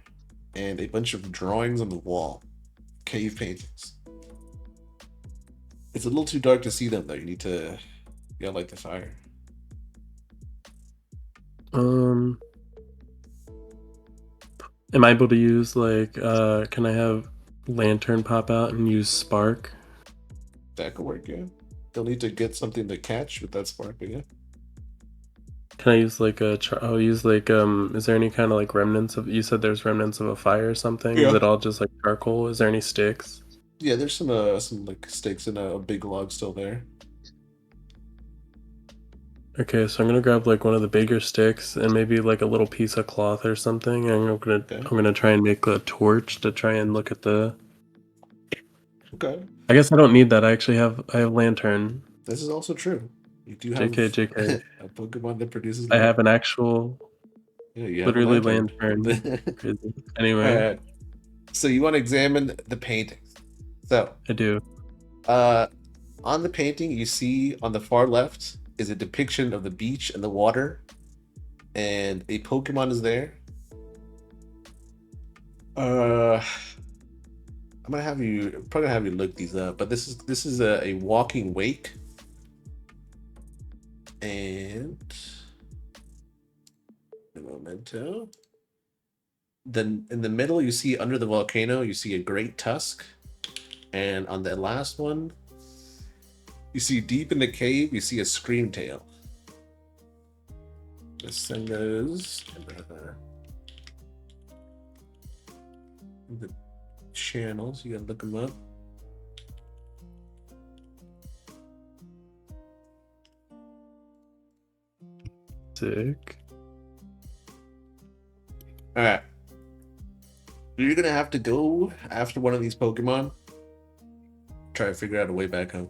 and a bunch of drawings on the wall. Cave paintings. It's a little too dark to see them though. You gotta light the fire. Am I able to use like can I have lantern pop out and use spark? That could work, yeah. They'll need to get something to catch with that spark, but yeah. Can I use like I'll use like is there any kind of like remnants of, you said there's remnants of a fire or something? Yeah. Is it all just like charcoal? Is there any sticks? Yeah, there's some like sticks and a big log still there. Okay, so I'm gonna grab like one of the bigger sticks and maybe like a little piece of cloth or something. And I'm gonna try and make a torch to try and look at the. Okay. I guess I don't need that. I have lantern. This is also true. You do have JK. a Pokemon that produces I light. have an actual, Yeah, you have a literally lantern. lantern. Anyway, Alright. So you want to examine the paintings. So I do. on the painting you see on the far left is a depiction of the beach and the water, and a Pokemon is there. I'm probably gonna have you look these up, but this is a walking wake, and a memento. Then in the middle you see under the volcano you see a great tusk, and on the last one you see deep in the cave you see a scream tail. Let's send those in the channels. You gotta look them up. Sick. All right. You're gonna have to go after one of these Pokemon. Try to figure out a way back home.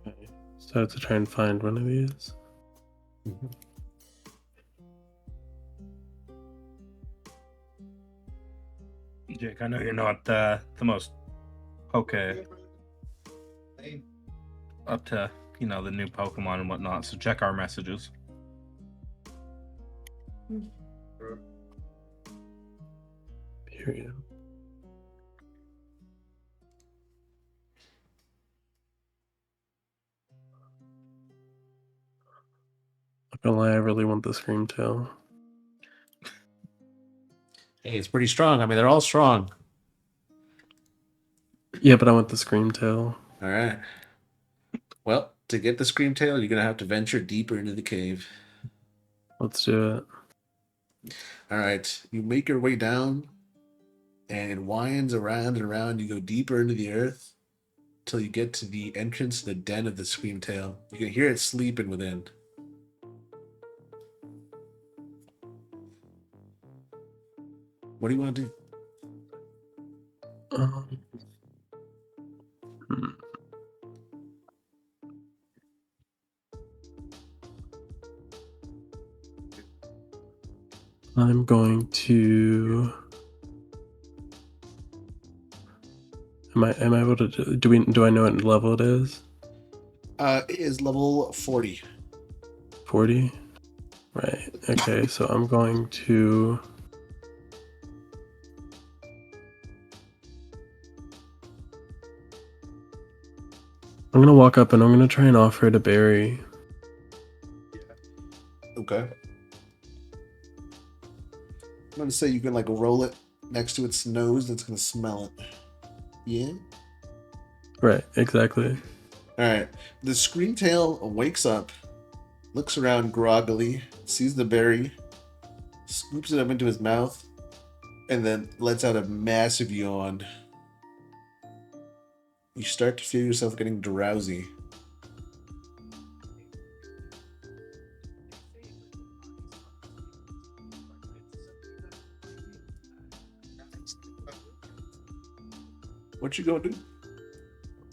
Okay. So I have to try and find one of these. Mm-hmm. Jake, I know you're not the most poke up to the new Pokemon and whatnot. So check our messages. Period. Not gonna lie, I really want the Scream Tail. Hey, it's pretty strong. I mean, they're all strong. Yeah, but I want the Scream Tail. All right. Well, to get the Scream Tail, you're gonna have to venture deeper into the cave. Let's do it. All right. You make your way down, and it winds around and around. You go deeper into the earth till you get to the entrance to the den of the Scream Tail. You can hear it sleeping within. What do you want to do? Hmm. I'm going to. Am I able to do I know what level it is? It is level 40. 40? Right. Okay, so I'm going to I'm gonna walk up and I'm gonna try and offer it a berry. Okay. I'm gonna say you can like roll it next to its nose. That's gonna smell it. Yeah. Right, exactly. All right. The Scream Tail wakes up, looks around groggily, sees the berry, scoops it up into his mouth, and then lets out a massive yawn. You start to feel yourself getting drowsy. What you gonna do?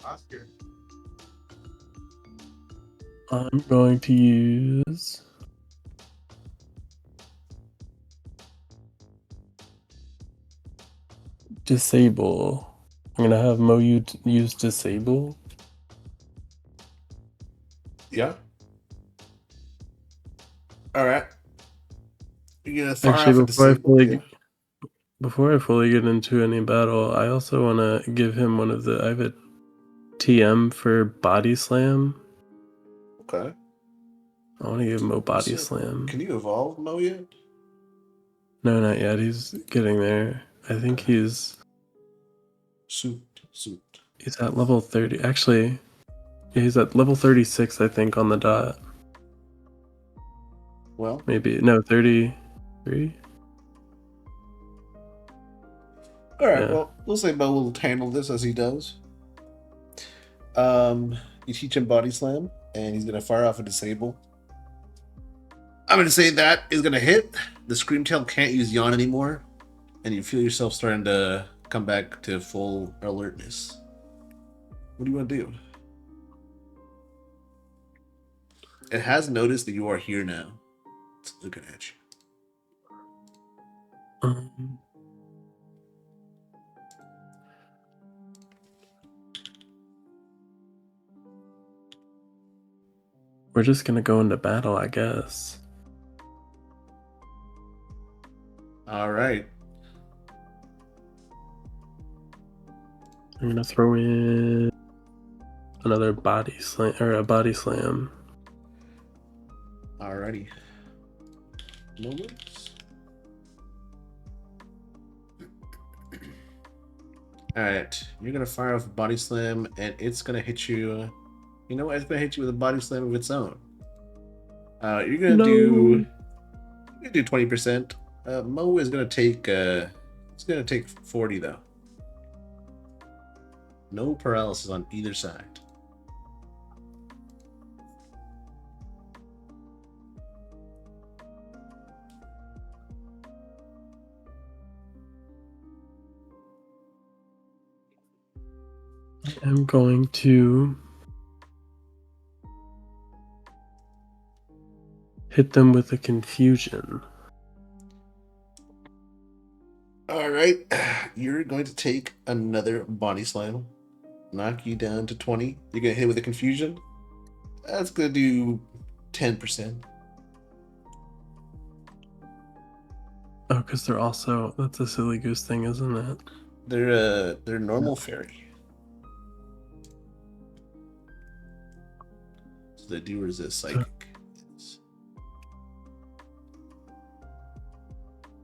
Oscar. I'm going to use disable. I'm gonna have Mo use disable. Yeah. All right. You're gonna fire Actually, off a disable. Yeah. before I fully get into any battle, I also want to give him one of the. I have a TM for body slam. Okay. I want to give Mo body So, slam. Can you evolve Mo yet? No, not yet. He's getting there. I think he's Suit. at level 30. Actually, yeah, he's at level 36, I think, on the dot. Well, Maybe no 33. all right. Yeah. Well, we'll say Mo will handle this as he does. You teach him body slam, and he's gonna fire off a disable. I'm gonna say that is gonna hit. The Scream Tail can't use yawn anymore, and you feel yourself starting to come back to full alertness. What do you want to do? It has noticed that you are here now. It's looking at you. We're just gonna go into battle, I guess. All right. I'm gonna throw in another body slam or a body slam. Alrighty. No worries. Alright. You're gonna fire off a body slam, and it's gonna hit you. You know what? It's gonna hit you with a body slam of its own. You're gonna do 20%. Mo is gonna take it's gonna take 40 though. No paralysis on either side. I'm going to hit them with a confusion. Alright. You're going to take another body slam. Knock you down to 20. You're gonna hit with a confusion. That's gonna do 10%. Oh, because they're also, that's a silly goose thing, isn't it? They're normal fairy. So they do resist psychic.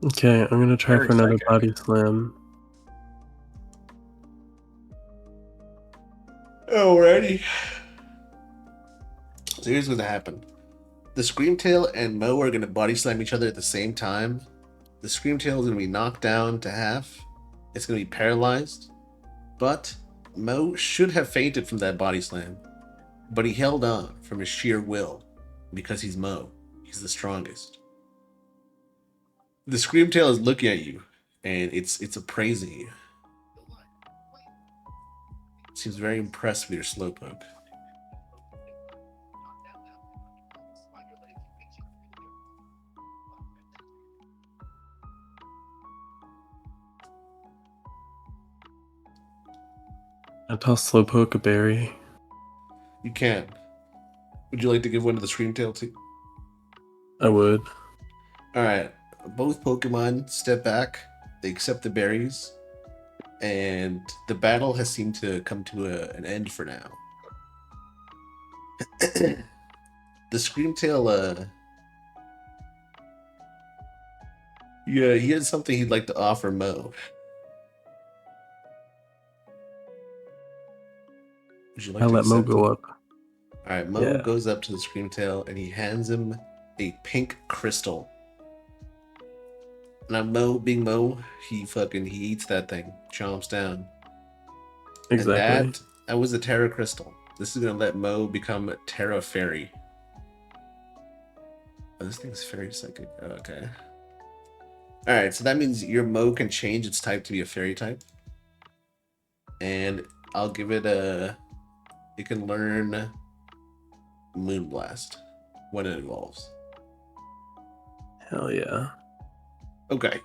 Okay, I'm gonna try Very for another psychic. body slam. Alrighty. So here's what's gonna happen. The Screamtail and Mo are gonna body slam each other at the same time. The Screamtail is gonna be knocked down to half. It's gonna be paralyzed. But Mo should have fainted from that body slam. But he held on from his sheer will. Because he's Mo. He's the strongest. The Screamtail is looking at you, and it's appraising you. It seems very impressed with your slowpoke. I toss Slowpoke a berry. You can. Would you like to give one to the Screamtail too? I would. Alright. Both Pokemon step back. They accept the berries. And the battle has seemed to come to an end for now. The Screamtail, yeah, he had something he'd like to offer Mo. Would you like I to let Mo accept go it? up. Alright, Mo Yeah. goes up to the Screamtail and he hands him a pink crystal. Now Mo, being Mo, he eats that thing, chomps down. Exactly. And that was a Terra Crystal. This is gonna let Mo become a Terra Fairy. Oh, this thing's Fairy Psychic. Oh, okay. Alright, so that means your Mo can change its type to be a Fairy type. And I'll give it a... It can learn Moonblast when it evolves. Hell yeah. Okay.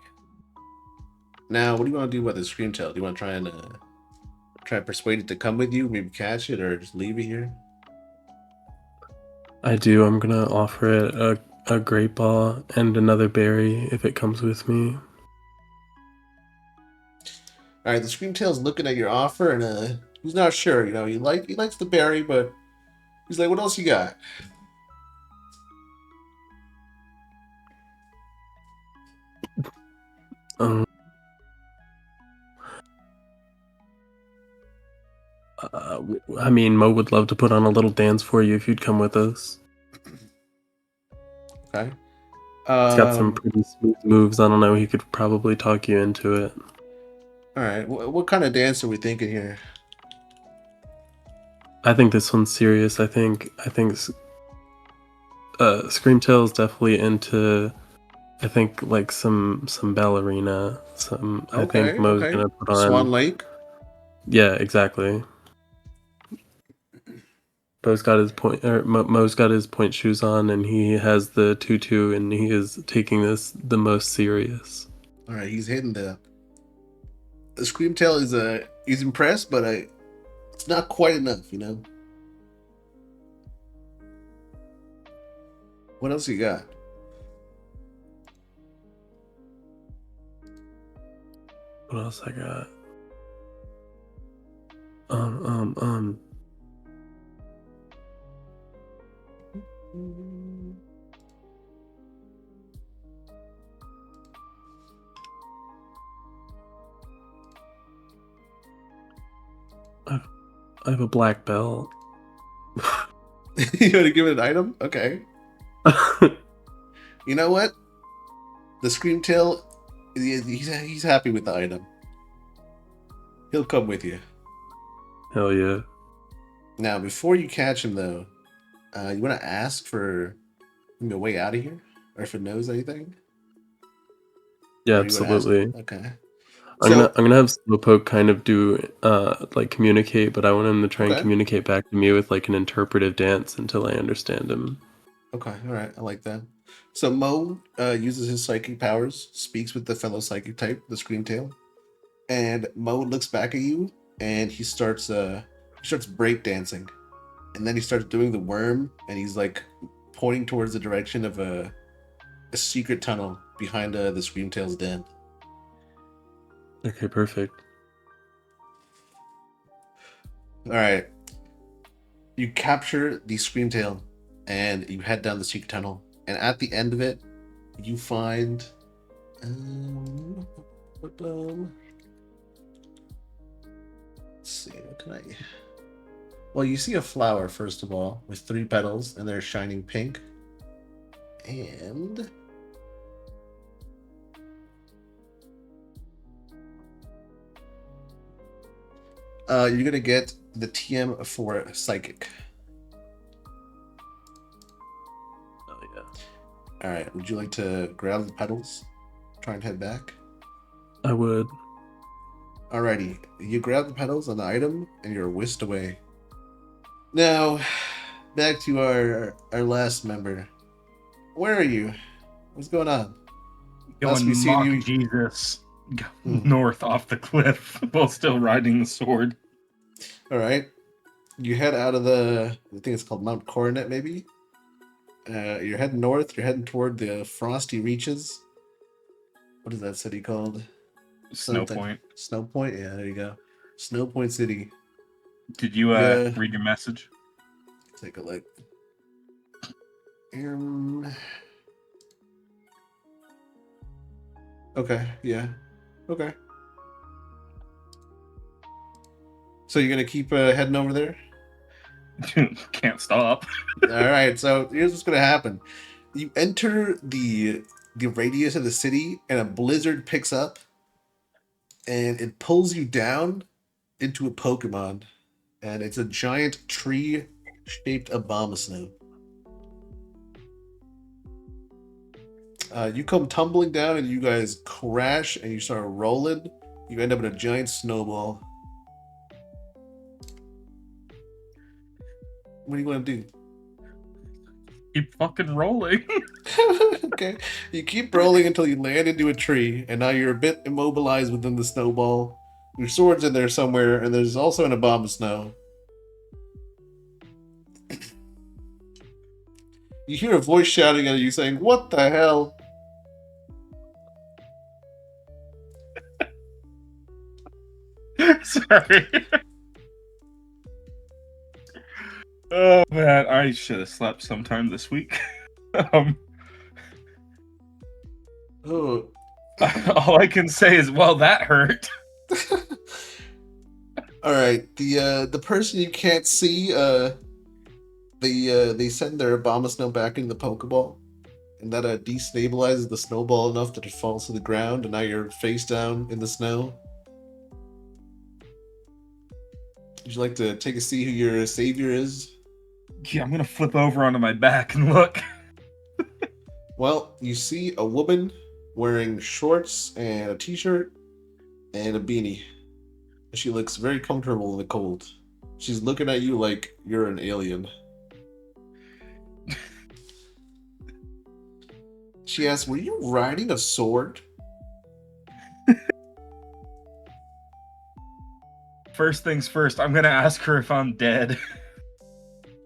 Now, what do you want to do about the Screamtail? Do you want to try and persuade it to come with you, maybe catch it, or just leave it here? I do. I'm gonna offer it a Great Ball and another berry if it comes with me. All right, the Screamtail's looking at your offer, and he's not sure. You know, he likes the berry, but he's like, "What else you got?" Um, I mean, Mo would love to put on a little dance for you if you'd come with us. Okay. He's got some pretty smooth moves. I don't know. He could probably talk you into it. All right. What kind of dance are we thinking here? I think this one's serious. I think Screamtail is definitely into. I think like some ballerina. I think Mo's Okay. gonna put on. Swan Lake. Yeah, exactly. Mo's got his point shoes on, and he has the tutu, and he is taking this the most serious. All right, he's hitting the Screamtail is he's impressed, but it's not quite enough, you know. What else you got? What else I got? Um. I have a black belt. You want to give it an item? Okay. You know what? The Screamtail, he's happy with the item. He'll come with you. Hell yeah. Now, before you catch him, though, you want to ask for maybe a way out of here, or if it knows anything. Yeah, Or you wanna ask- absolutely. Okay. I'm gonna have Slowpoke kind of do like communicate, but I want him to try and Okay. communicate back to me with like an interpretive dance until I understand him. Okay, all right, I like that. So Mo uses his psychic powers, speaks with the fellow psychic type, the Screamtail, and Mo looks back at you, and he starts breakdancing, and then he starts doing the worm, and he's like pointing towards the direction of a secret tunnel behind the Screamtail's den. Okay, perfect. All right, you capture the Screamtail, and you head down the secret tunnel. And at the end of it, you find. Let's see. What can I? Well, you see a flower first of all with 3 petals, and they're shining pink. And you're gonna get the TM for psychic. Oh yeah. All right. Would you like to grab the petals? Try and head back. I would. Alrighty. You grab the petals on the item, and you're whisked away. Now, back to our last member. Where are you? What's going on? Last we Going seen mock you- Jesus Hmm. north off the cliff while still riding the sword. All right. You head out of I think it's called Mount Coronet, maybe. You're heading north. You're heading toward the Frosty Reaches. What is that city called? Snow Something. Point. Snow Point. Yeah, there you go. Snow Point City. Did you Yeah. read your message? Take a look. Okay. Yeah. Okay. So you're gonna keep heading over there? Can't stop. All right. So here's what's gonna happen. You enter the radius of the city, and a blizzard picks up, and it pulls you down into a Pokemon, and it's a giant tree-shaped Abomasnow. You come tumbling down, and you guys crash, and you start rolling. You end up in a giant snowball. What do you want to do? Keep fucking rolling. Okay. You keep rolling until you land into a tree, and now you're a bit immobilized within the snowball. Your sword's in there somewhere, and there's also an Abomasnow. You hear a voice shouting at you saying, "What the hell?" Sorry. Oh man, I should have slept sometime this week. Oh. All I can say is, well, that hurt. All right. The person you can't see, they send their Abomasnow back into the Pokeball, and that destabilizes the snowball enough that it falls to the ground, and now you're face down in the snow. Would you like to take a see who your savior is? Yeah, I'm gonna flip over onto my back and look. Well, you see a woman wearing shorts and a t-shirt and a beanie. She looks very comfortable in the cold. She's looking at you like you're an alien. She asks, "Were you riding a sword?" First things first, I'm gonna ask her if I'm dead.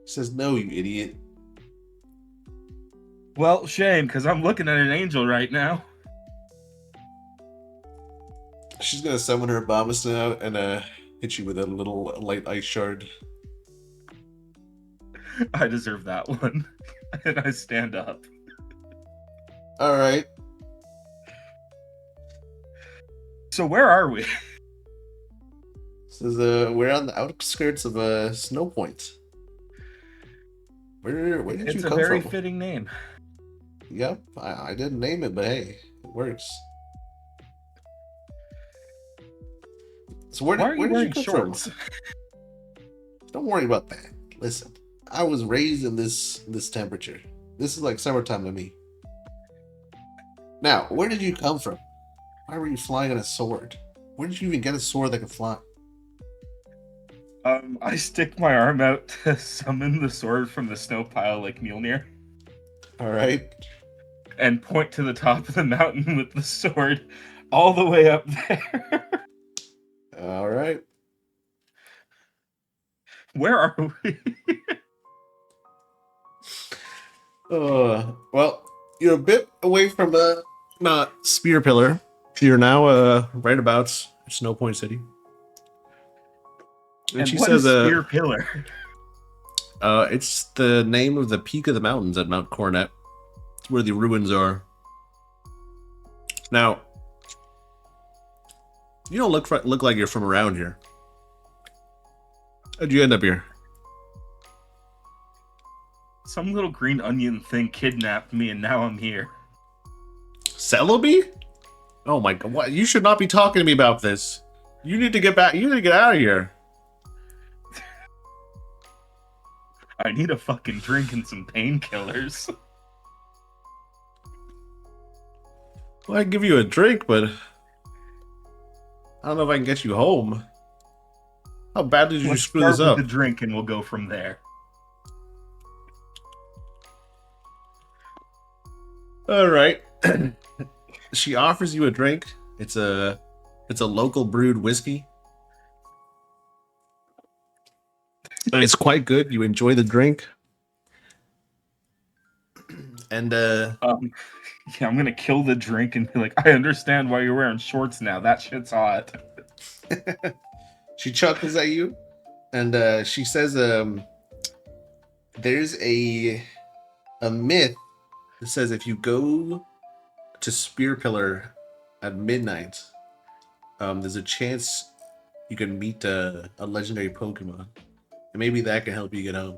She says, "No, you idiot." Well, shame, because I'm looking at an angel right now. She's gonna summon her Abomasnow and hit you with a little light ice shard. I deserve that one. And I stand up. All right. So where are we? Says we're on the outskirts of Snow Point. Where did It's you a come very from? fitting name. Yep, I didn't name it, but hey, it works. So Why are you where did wearing come shorts? from? Don't worry about that. Listen, I was raised in this temperature. This is like summertime to me. Now, where did you come from? Why were you flying on a sword? Where did you even get a sword that can fly? I stick my arm out to summon the sword from the snow pile like Mjolnir, All right. and point to the top of the mountain with the sword all the way up there. All right. Where are we? Well, you're a bit away from not Spear Pillar. You're now right about Snow Point City. And she what says, is Spear Pillar? it's the name of the peak of the mountains at Mount Coronet. It's where the ruins are. Now, you don't look like you're from around here. How'd you end up here? Some little green onion thing kidnapped me, and now I'm here. Celebi? Oh my god! What? You should not be talking to me about this. You need to get back. You need to get out of here. I need a fucking drink and some painkillers. Well, I can give you a drink, but I don't know if I can get you home. How badly did you Let's screw start this with up? the drink, and we'll go from there. All right. She offers you a drink. It's a local brewed whiskey. And it's quite good. You enjoy the drink. And Yeah, I'm gonna kill the drink and be like, I understand why you're wearing shorts now. That shit's hot. she chuckles at you, and she says, "There's a myth that says if you go to Spear Pillar at midnight, there's a chance you can meet a legendary Pokemon, and maybe that can help you get home.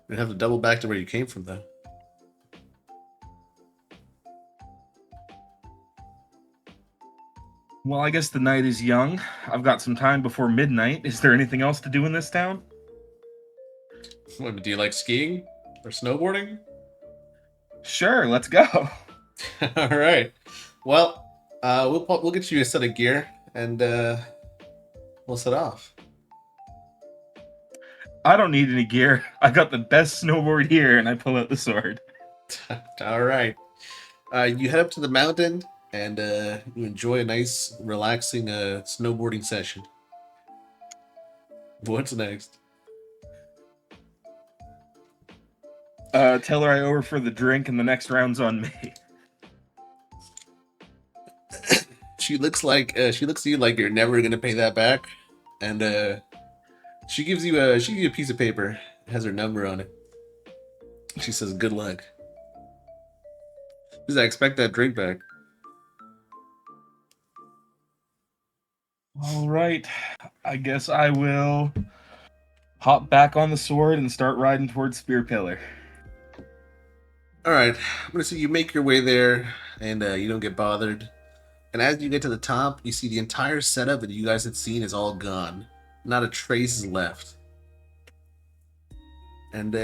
You have to double back to where you came from, though." Well, I guess the night is young. I've got some time before midnight. Is there anything else to do in this town? What, do you like skiing or snowboarding? Sure, let's go. All right. Well, we'll get you a set of gear and we'll set off. I don't need any gear. I got the best snowboard here, and I pull out the sword. All right. You head up to the mountain and you enjoy a nice, relaxing snowboarding session. What's next? Tell her I owe her for the drink, and the next round's on me. She looks to you like you're never gonna pay that back, and she gives you a piece of paper. It has her number on it. She says, "Good luck." Because I expect that drink back. All right. I guess I will hop back on the sword and start riding towards Spear Pillar. All right, I'm gonna say you make your way there, and you don't get bothered. And as you get to the top, you see the entire setup that you guys had seen is all gone. Not a trace is left. And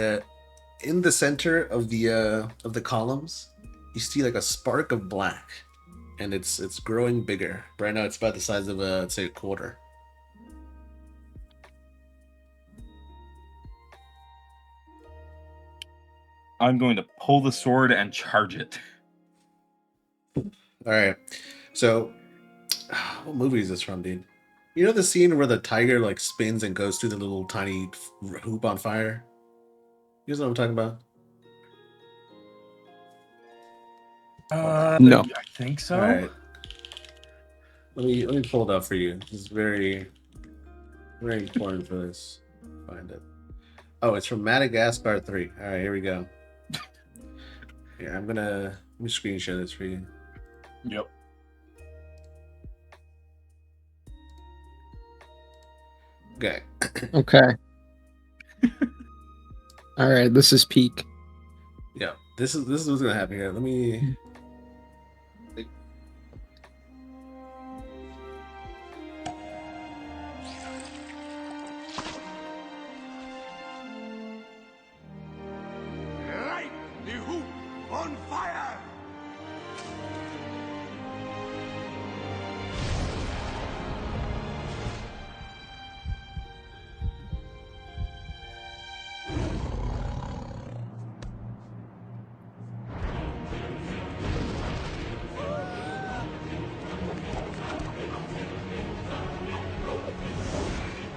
in the center of the columns, you see like a spark of black, and it's growing bigger. Right now, it's about the size of let's say a quarter. I'm going to pull the sword and charge it. All right. So, what movie is this from, dude? You know the scene where the tiger like spins and goes through the little tiny hoop on fire? You guys know what I'm talking about? No. I think so. All right. Let me pull it up for you. This is very, very important for this. Find it. Oh, it's from Madagascar 3. All right, here we go. Here, let me screenshot this for you. Yep. Okay. Okay. All right, this is peak. Yeah. This is what's gonna happen here. Let me. Light the hoop on fire!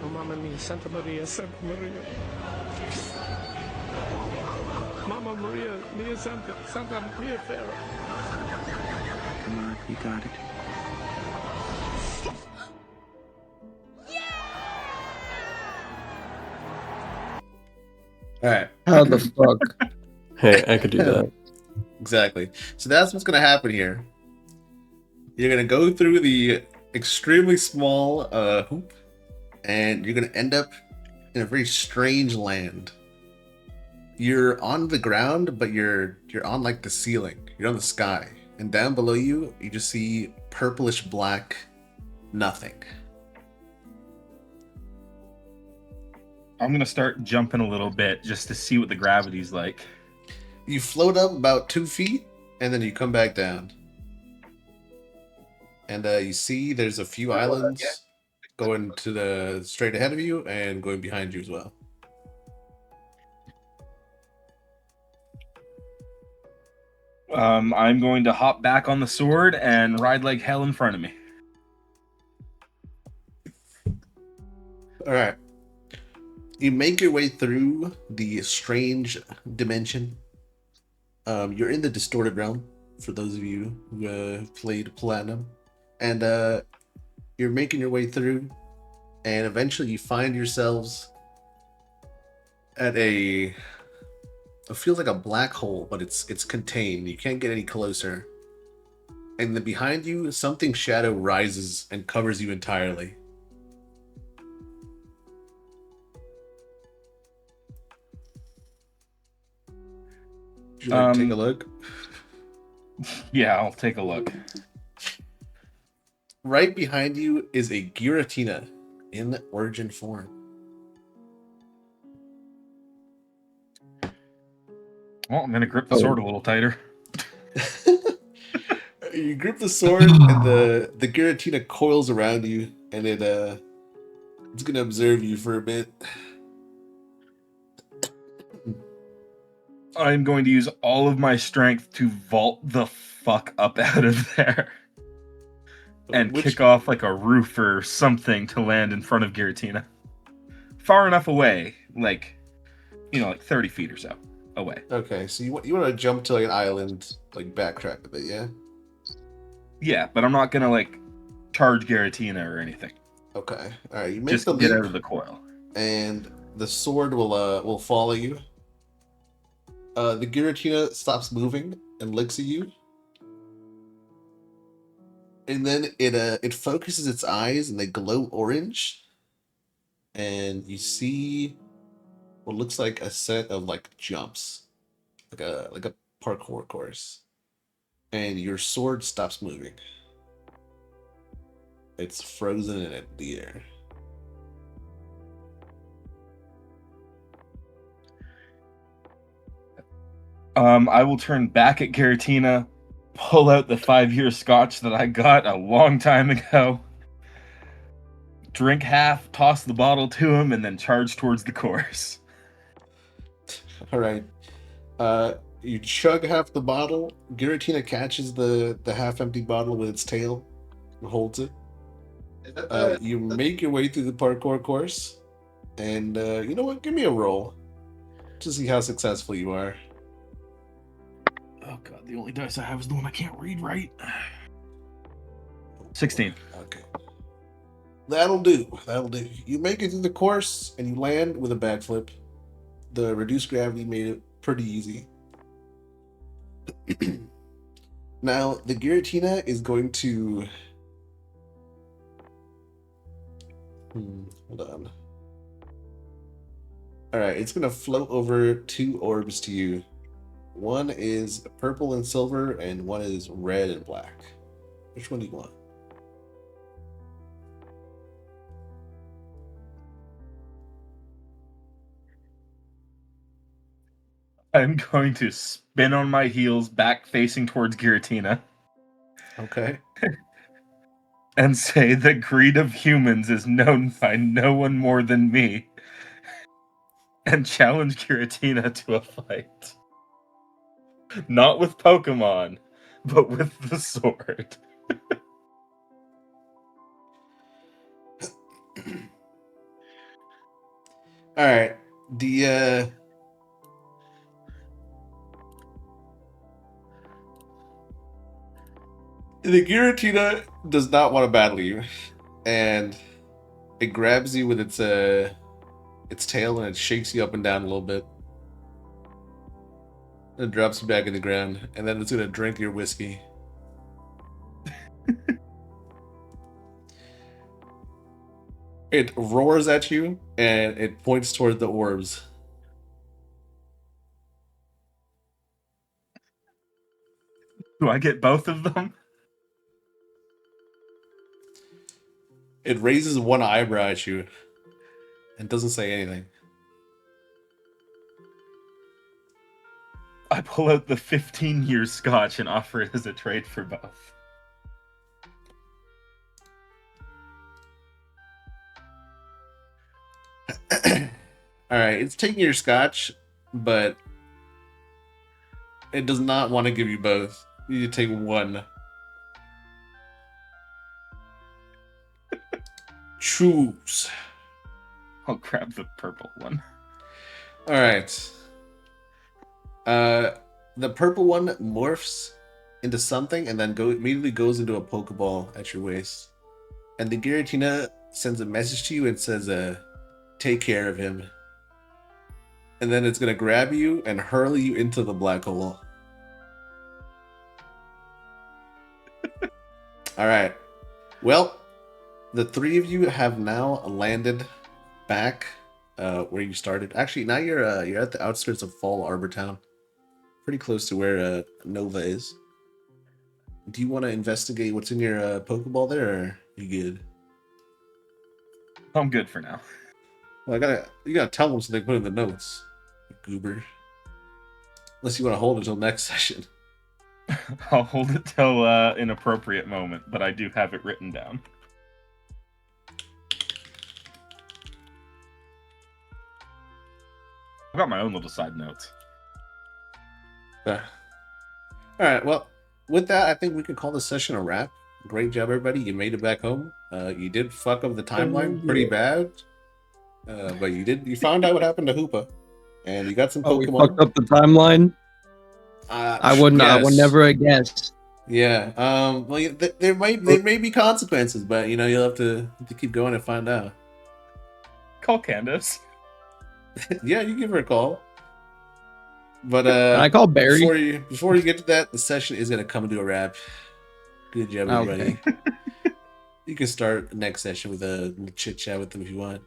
Oh, Mamma Mia. Santa Maria, Santa Maria. Mama Maria, Mia Santa, Santa Mia Farah. Come on, you got it. All right. How the fuck? Hey, I could do that. Exactly. So that's what's going to happen here. You're going to go through the extremely small hoop, and you're going to end up in a very strange land. You're on the ground, but you're on like the ceiling. You're on the sky, and down below you, you just see purplish black nothing. I'm gonna start jumping a little bit just to see what the gravity's like. You float up about 2 feet, and then you come back down. And you see there's a few islands going to the straight ahead of you and going behind you as well. I'm going to hop back on the sword and ride like hell in front of me. All right. You make your way through the strange dimension. You're in the distorted realm, for those of you who have played Platinum. And you're making your way through, and eventually you find yourselves at it feels like a black hole, but it's contained. You can't get any closer. And then behind you, something shadow rises and covers you entirely. Would you like to take a look? Yeah, I'll take a look. Right behind you is a Giratina in origin form. Well, I'm gonna grip the sword a little tighter. You grip the sword, and the Giratina coils around you, and it's gonna observe you for a bit. I'm going to use all of my strength to vault the fuck up out of there. And kick off like a roof or something to land in front of Giratina. Far enough away, like 30 feet or so away. Okay, so you want to jump to like an island, like backtrack a bit, yeah? Yeah, but I'm not gonna like charge Giratina or anything. Okay, all right. You make Just the get leap, out of the coil. and the sword will follow you. The Giratina stops moving and looks at you. And then it focuses its eyes, and they glow orange. And you see what looks like a set of like jumps, like a parkour course. And your sword stops moving. It's frozen in the air. I will turn back at Giratina, pull out the 5-year scotch that I got a long time ago, drink half, toss the bottle to him, and then charge towards the course. All right. You chug half the bottle. Giratina catches the half-empty bottle with its tail and holds it. You make your way through the parkour course, and you know what? Give me a roll to see how successful you are. Oh god, the only dice I have is the one I can't read right. 16. Okay. That'll do. You make it through the course, and you land with a backflip. The reduced gravity made it pretty easy. Now, the Giratina is going to... hold on. Alright, it's going to float over 2 orbs to you. One is purple and silver, and one is red and black. Which one do you want? I'm going to spin on my heels back facing towards Giratina Okay. and say the greed of humans is known by no one more than me and challenge Giratina to a fight. Not with Pokemon, but with the sword. All right. The Giratina does not want to battle you, and it grabs you with its tail and it shakes you up and down a little bit. And it drops you back in the ground, and then it's gonna drink your whiskey. It roars at you and it points toward the orbs. Do I get both of them? It raises one eyebrow at you and doesn't say anything. I pull out the 15-year scotch and offer it as a trade for both. Alright, it's taking your scotch, but it does not want to give you both. You need to take one. Choose. I'll grab the purple one. Alright. The purple one morphs into something and then immediately goes into a Pokeball at your waist. And the Giratina sends a message to you and says, take care of him. And then it's gonna grab you and hurl you into the black hole. Alright. Well, the three of you have now landed back where you started. Actually, now you're at the outskirts of Fall Arbor Town. Pretty close to where Nova is. Do you want to investigate what's in your Pokeball there, or you good? I'm good for now. Well, you gotta tell them so they put in the notes, you goober. Unless you want to hold it until next session. I'll hold it till an appropriate moment, but I do have it written down. I've got my own little side notes. All right. Well, with that, I think we can call this session a wrap. Great job, everybody. You made it back home. You did fuck up the timeline pretty bad, but you found out what happened to Hoopa, and you got some Oh, we Pokemon. fucked up the timeline. I would never have guessed. Yeah. Well, there may be consequences, but you'll have to keep going and find out. Call Candace. Yeah, you give her a call. But Can I call Barry? Before you get to that, the session is gonna come to a wrap. Good job, everybody. Okay. You can start next session with a chit chat with them if you want.